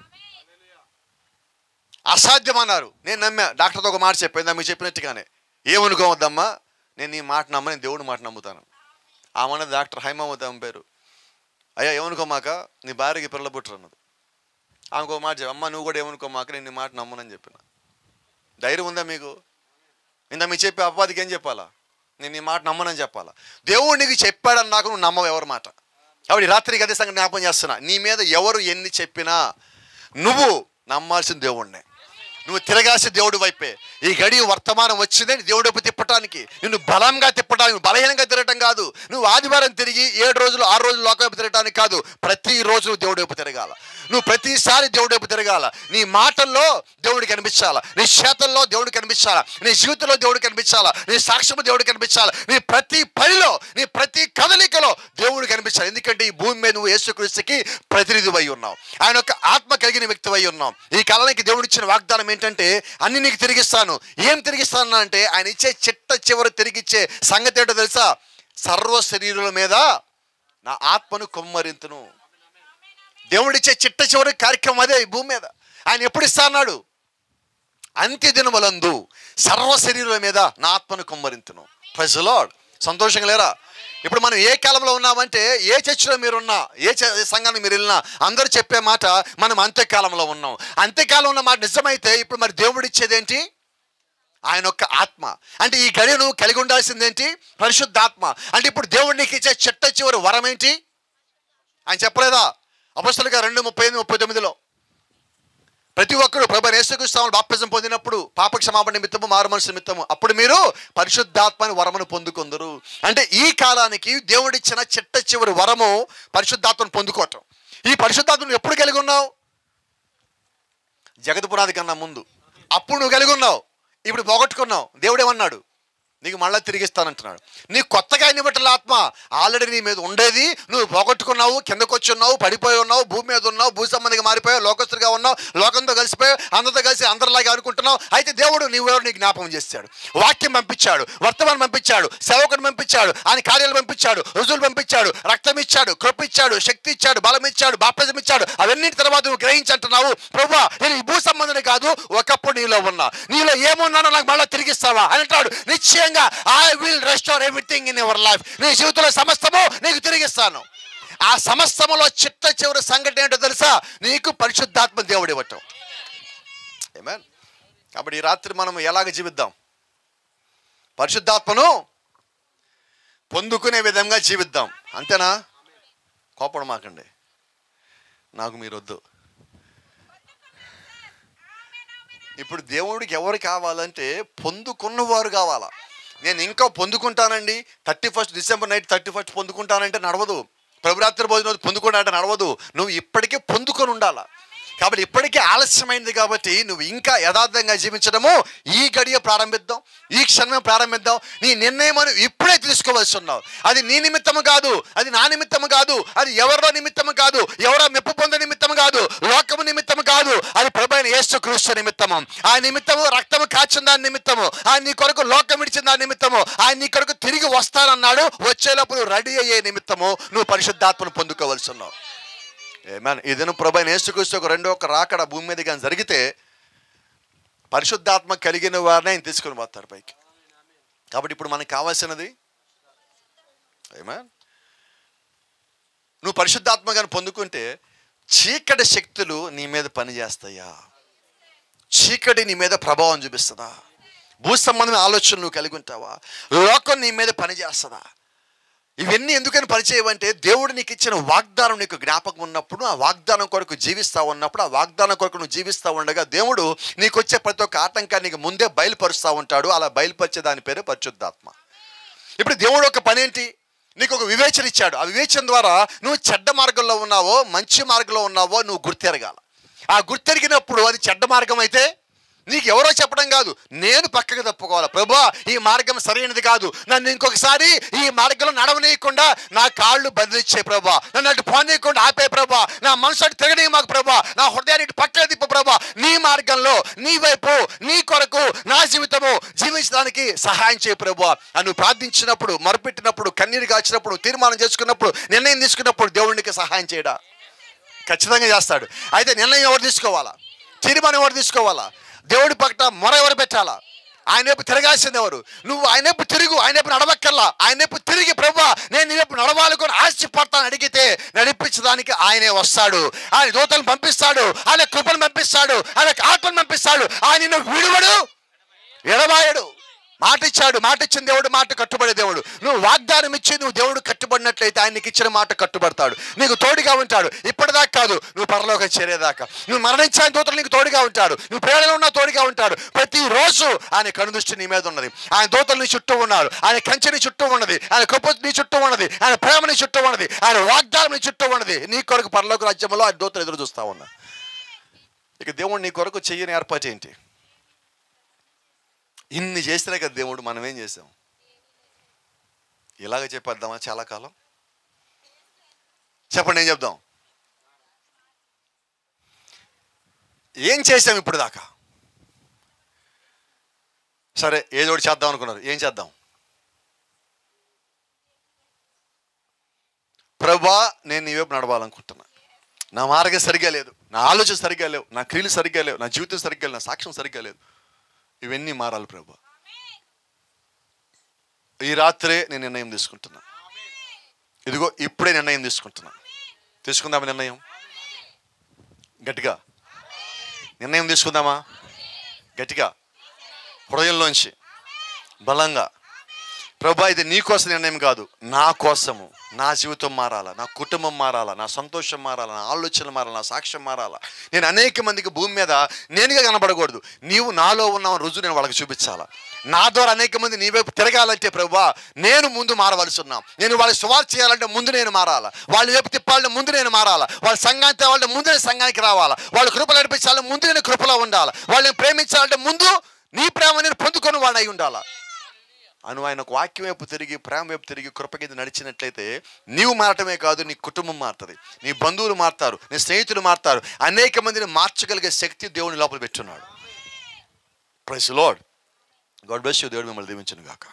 అసాధ్యం అన్నారు, నేను నమ్మా. డాక్టర్తో ఒక మాట చెప్పాను, మీకు చెప్పినట్టుగానే, ఏమనుకోవద్దమ్మా, నేను నీ మాట నమ్మ, నేను దేవుడి మాట నమ్ముతాను. ఆమె డాక్టర్ హైమావతి ఆమె పేరు. అయ్యా ఏమనుకోమాక, నీ భార్యకి పిల్లలు పుట్టరు అన్నది. ఆమెకు ఒక మాట చెప్పి, అమ్మ నువ్వు కూడా ఏమనుకోమాక, నేను నీ మాట నమ్మనని చెప్పిన. ధైర్యం ఉందా మీకు? ఇంత మీకు చెప్పి అపవాదికి ఏం చెప్పాలా? నేను నీ మాట నమ్మనని చెప్పాలా? దేవుడు నీకు చెప్పాడని నాకు నువ్వు నమ్మవు ఎవరి మాట. కాబట్టి రాత్రికి అదే సంగతి జ్ఞాపకం చేస్తున్నా, నీ మీద ఎవరు ఎన్ని చెప్పినా నువ్వు నమ్మాల్సిన దేవుడినే. నువ్వు తిరగాల్సిన దేవుడి వైపే. ఈ గడియ వర్తమానం వచ్చిందని దేవుడి వైపు తిప్పటానికి, నిన్ను బలంగా తిప్పడానికి, నువ్వు బలహీనంగా తిరగటం కాదు. నువ్వు ఆదివారం తిరిగి 7 రోజులు 6 రోజులు లోక వైపు తిరగటానికి కాదు. ప్రతిరోజు దేవుడి వైపు తిరగాల. నువ్వు ప్రతిసారి దేవుడి వైపు తిరగాల. నీ మాటల్లో దేవుడికి కనిపించాలా, నీ చేతల్లో దేవుడికి కనిపించాలా, నీ జీవితంలో దేవుడికి కనిపించాలా, నీ సాక్ష్యం దేవుడికి కనిపించాలా, నీ ప్రతి పనిలో, నీ ప్రతి కదలికలో దేవుడికి కనిపించాలి. ఎందుకంటే ఈ భూమి మీద నువ్వు యేసుక్రీస్తుకి ప్రతినిధి అయి ఉన్నావు. ఆయన యొక్క ఆత్మ కలిగిన వ్యక్తి అయి ఉన్నావు. ఈ కాలానికి దేవుడు ఇచ్చిన వాగ్దానం ఏంటంటే, అన్ని నీకు తిరిగిస్తాను. ఏం తిరిగిస్తాను అంటే, ఆయన ఇచ్చే చివరి తిరిగిచ్చే సంగతి ఏంటో తెలుసా? సర్వ శరీరుల మీద నా ఆత్మను కుమ్మరింతును. దేవుడిచ్చే చివరి కార్యక్రమం అదే. ఈ భూమి మీద ఆయన ఎప్పుడు ఇస్తా అన్నాడు? అంత్య దినములందు సర్వ శరీరుల మీద నా ఆత్మను కుమ్మరింతును. Praise the lord. సంతోషంగా లేరా? ఇప్పుడు మనం ఏ కాలంలో ఉన్నామంటే, ఏ చర్చిలో మీరున్నా, ఏ సంఘానికి మీరు వెళ్ళినా అందరూ చెప్పే మాట, మనం అంత్యకాలంలో ఉన్నాం. అంత్యకాలం ఉన్న మాట నిజమైతే ఇప్పుడు మరి దేవుడు ఇచ్చేది ఏంటి? ఆయన యొక్క ఆత్మ. అంటే ఈ గడియ నువ్వు కలిగి ఉండాల్సిందేంటి? పరిశుద్ధాత్మ. అంటే ఇప్పుడు దేవుడు నీకు ఇచ్చే చివరి వరం ఏంటి? ఆయన చెప్పలేదా అపొస్తలుగా 2:38-39లో? ప్రతి ఒక్కరు ప్రభు యేసుక్రీస్తు బాప్తిజం పొందినప్పుడు పాప క్షమాపణ నిమిత్తము, మారు మనసు నిమిత్తము, అప్పుడు మీరు పరిశుద్ధాత్మని వరమును పొందుకొందురు. అంటే ఈ కాలానికి దేవుడిచ్చిన చివరి వరము పరిశుద్ధాత్మను పొందుకోవటం. ఈ పరిశుద్ధాత్మను ఎప్పుడు కలిగి ఉన్నావు? జగత్ పునాది కన్నా ముందు. అప్పుడు నువ్వు కలిగి ఉన్నావు, ఇప్పుడు పోగొట్టుకున్నావు. దేవుడు ఏమన్నాడు? నీకు మళ్ళీ తిరిగిస్తానంటున్నాడు. నీకు కొత్తగా ఇవ్వటం ఆత్మ ఆల్రెడీ నీ మీద ఉండేది. నువ్వు పోగొట్టుకున్నావు, కిందకు వచ్చి ఉన్నావు, పడిపోయి ఉన్నావు, భూమి మీద ఉన్నావు, భూ సంబంధిగా మారిపోయావు, లోకస్తుడిగా ఉన్నావు, లోకంతో కలిసిపోయావు, అందరితో కలిసి అందరిలాగా అనుకుంటున్నావు. అయితే దేవుడు నీవెవరు నీకు జ్ఞాపకం చేశాడు. వాక్యం పంపించాడు, వర్తమానం పంపించాడు, సేవకుని పంపించాడు, ఆయన కార్యాలు పంపించాడు, రుజువులు పంపించాడు, రక్తం ఇచ్చాడు, కృప ఇచ్చాడు, శక్తి ఇచ్చాడు, బలం ఇచ్చాడు, బాప్తిజం ఇచ్చాడు. అవన్నిటి తర్వాత నువ్వు గ్రహించంటున్నావు, ప్రభువా నేను ఈ భూ సంబంధమే కాదు, ఒకప్పుడు నీలో ఉన్నా, నీలో ఏమున్నానో నాకు మళ్ళీ తిరిగిస్తావా అని అంటాడు. నిశ్చయంగా I will restore everything in your life. నీ జీవితంలో సమస్తము నీకు తిరిగిస్తాను. ఆ సమస్తములో చివరి సంఘటన ఏంటో తెలుసా? నీకు పరిశుద్ధాత్మ దేవుడు ఇవ్వటం. ఆమేన్. కాబట్టి ఈ రాత్రి మనం ఎలాగ జీవిద్దాం? పరిశుద్ధాత్మను పొందుకునే విధంగా జీవిద్దాం. అంతేనా? కోపడమాకండి, నాకు మీరు వద్దు. ఇప్పుడు దేవుడికి ఎవరు కావాలంటే పొందుకున్నవారు కావాలా. నేను ఇంకా పొందుకుంటానండి, 31 డిసెంబర్ నైట్ 31 పొందుకుంటానంటే నడవదు. ప్రభురాత్రి భోజనం పొందుకుంటా అంటే నడవదు. నువ్వు ఇప్పటికే పొందుకొని ఉండాలా. కాబట్టి ఇప్పటికే ఆలస్యమైంది కాబట్టి నువ్వు ఇంకా యథార్థంగా జీవించడము ఈ గడియ ప్రారంభిద్దాం, ఈ క్షణమే ప్రారంభిద్దాం. నీ నిర్ణయం ఇప్పుడే తీసుకోవాల్సి ఉన్నావు. అది నీ నిమిత్తము కాదు, అది నా నిమిత్తము కాదు, అది ఎవరో నిమిత్తము కాదు, ఎవరో మెప్పు పొందే నిమిత్తము కాదు, లోకము నిమిత్తము కాదు, అది ప్రభువైన యేసుక్రీస్తు నిమిత్తము. ఆ నిమిత్తము రక్తము కాచిన దాని నిమిత్తము, ఆయన నీ కొరకు లోకం ఇచ్చిన దాని నిమిత్తము, ఆయన నీ కొరకు తిరిగి వస్తానన్నాడు. వచ్చేటప్పుడు రెడీ అయ్యే నిమిత్తము నువ్వు పరిశుద్ధాత్మను పొందుకోవాల్సి ఉన్నావు. ఆమేన్. ఈ దినం ప్రభువైన యేసుక్రీస్తు ఒక రెండో ఒక రాకడ భూమి మీద కానీ జరిగితే పరిశుద్ధాత్మ కలిగిన వారిని ఆయన తీసుకుని పోతారు పైకి. కాబట్టి ఇప్పుడు మనకు కావాల్సినది ఆమేన్, నువ్వు పరిశుద్ధాత్మ కానీ పొందుకుంటే చీకటి శక్తులు నీ మీద పనిచేస్తాయా? చీకటి నీ మీద ప్రభావం చూపిస్తుందా? భూ సంబంధమైన ఆలోచనలు నువ్వు కలిగి ఉంటావా? లోకం నీ మీద పనిచేస్తుందా? ఇవన్నీ ఎందుకని పరిచయమంటే దేవుడు నీకు ఇచ్చిన వాగ్దానం నీకు జ్ఞాపకం ఉన్నప్పుడు, ఆ వాగ్దానం కొరకు జీవిస్తూ ఉన్నప్పుడు, ఆ వాగ్దానం కొరకు నువ్వు జీవిస్తూ ఉండగా దేవుడు నీకు వచ్చే ప్రతి ఒక్క ఆటంకాన్ని నీకు ముందే బయలుపరుస్తూ ఉంటాడు. అలా బయలుపరిచే దాని పేరు పరిశుద్ధాత్మ. ఇప్పుడు దేవుడు ఒక పని ఏంటి, నీకు ఒక వివేచన ఇచ్చాడు. ఆ వివేచన ద్వారా నువ్వు చెడ్డ మార్గంలో ఉన్నావో మంచి మార్గంలో ఉన్నావో నువ్వు గుర్తెరగాల. ఆ గుర్తెరిగినప్పుడు అది చెడ్డ మార్గం అయితే నీకు ఎవరో చెప్పడం కాదు, నేను పక్కకు తప్పుకోవాలి. ప్రభువా ఈ మార్గం సరైనది కాదు, నన్ను ఇంకొకసారి ఈ మార్గంలో నడవనీయకుండా నా కాళ్ళు బంధించే ప్రభా, నన్ను అటు పోనీయకుండా ఆపే ప్రభా, నా మనసు అటు తిరగనీ మాకు ప్రభా, నా హృదయాన్ని ఇటు పక్కకు తిప్పు ప్రభా. నీ మార్గంలో నీ వైపు నీ కొరకు నా జీవితము జీవించడానికి సహాయం చేయ ప్రభా అని నువ్వు ప్రార్థించినప్పుడు, మొరపెట్టినప్పుడు, కన్నీరు కాచినప్పుడు, తీర్మానం చేసుకున్నప్పుడు, నిర్ణయం తీసుకున్నప్పుడు దేవునికి సహాయం చేయడా? ఖచ్చితంగా చేస్తాడు. అయితే నిర్ణయం ఎవరు తీసుకోవాలా? తీర్మానం ఎవరు తీసుకోవాలా? దేవుడి పక్కన మొర ఎవరు పెట్టాలా? ఆయన వైపు తిరగాల్సింది ఎవరు? నువ్వు ఆయన వైపు తిరుగు, ఆయన వైపు నడవక్కర్లా. ఆయన వైపు తిరిగి ప్రభువా నేను నీ వైపు నడవాలనుకొని ఆశపడతాను అడిగితే నడిపించడానికి ఆయనే వస్తాడు. ఆయన దూతలను పంపిస్తాడు, ఆయన కృపను పంపిస్తాడు, ఆయన ఆత్మను పంపిస్తాడు. ఆయన నిన్ను విడువడు, ఎడబాయడు. మాట ఇచ్చాడు, మాట ఇచ్చిన దేవుడు మాట కట్టుబడే దేవుడు. నువ్వు వాగ్దానం ఇచ్చి నువ్వు దేవుడు కట్టుబడినట్లయితే ఆయన నీకు ఇచ్చిన మాట కట్టుబడతాడు, నీకు తోడుగా ఉంటాడు. ఇప్పటిదాకా కాదు, నువ్వు పరలోకం చేరేదాకా, నువ్వు మరణించిన దూతలు నీకు తోడుగా ఉంటాడు, నువ్వు ప్రేరణలో ఉన్న తోడుగా ఉంటాడు. ప్రతిరోజు ఆయన కనుదృష్టి నీ మీద ఉన్నది, ఆయన దూతలు నీ చుట్టూ ఉన్నారు, ఆయన కంచె నీ చుట్టూ ఉన్నది, ఆయన కృప నీ చుట్టూ ఉన్నది, ఆయన ప్రేమ నీ చుట్టూ ఉన్నది, ఆయన వాగ్దానం నీ చుట్టూ ఉన్నది. నీ కొరకు పరలోక రాజ్యంలో ఆయన దూతలు ఎదురు చూస్తా ఉన్నా. ఇక దేవుడు నీ కొరకు చెయ్యని ఏర్పాటు ఏంటి? ఇన్ని చేసినా కదా దేవుడు, మనం ఏం చేసాం? ఇలాగ చెప్పేద్దామా చాలా కాలం? చెప్పండి, ఏం చెప్దాం? ఏం చేసాం ఇప్పుడు దాకా? సరే ఏదో ఒకటి చేద్దాం అనుకున్నారు, ఏం చేద్దాం? ప్రభువా నేను నీ వైపు నడవాలనుకుంటున్నా, నా మార్గం సరిగ్గా లేదు, నా ఆలోచన సరిగ్గా లేవు, నా క్రియలు సరిగ్గా లేవు, నా జీవితం సరిగ్గా లేదు, నా సాక్ష్యం సరిగ్గా లేదు. ఇవన్నీ మారాలి ప్రభు. ఈ రాత్రే నేను నిర్ణయం తీసుకుంటున్నా. ఇదిగో ఇప్పుడే నిర్ణయం తీసుకుంటున్నా. తీసుకుందామా నిర్ణయం? గట్టిగా నిర్ణయం తీసుకుందామా? గట్టిగా హృదయంలోంచి బలంగా, ప్రభా ఇది నీ కోసం నిర్ణయం కాదు, నా కోసము. నా జీవితం మారాలా, నా కుటుంబం మారాలా, నా సంతోషం మారాలా, నా ఆలోచనలు మారాలా, నా సాక్ష్యం మారాలా. నేను అనేక మందికి భూమి మీద నేనుగా కనబడకూడదు, నీవు నాలో ఉన్న రుజువు నేను వాళ్ళకి చూపించాలా. నా ద్వారా అనేక మంది నీ వైపు తిరగాలంటే ప్రభువా నేను ముందు మారవలసి ఉన్నాం. నేను వాళ్ళకి సువార్త చేయాలంటే ముందు నేను మారాలా, వాళ్ళ వైపు తిప్పాలంటే ముందు నేను మారాలా, వాళ్ళ సంఘానికి తేవాలంటే ముందు నేను సంఘానికి రావాలా, వాళ్ళ కృపలు నడిపించాలంటే ముందు నేను కృపలో ఉండాలా, వాళ్ళని ప్రేమించాలంటే ముందు నీ ప్రేమ నేను పొందుకొని వాడు అయి ఉండాలా. అను ఆయన ఒక వాక్యం వైపు తిరిగి, ప్రేమ వైపు తిరిగి, కృప కింద నడిచినట్లయితే నీవు మారటమే కాదు, నీ కుటుంబం మారుతుంది, నీ బంధువులు మారుతారు, నీ స్నేహితులు మారుతారు. అనేక మందిని మార్చగలిగే శక్తి దేవుని లోపల పెట్టున్నాడు. Praise the Lord. God bless you. దేవుడు మిమ్మల్ని దీవించును గాక.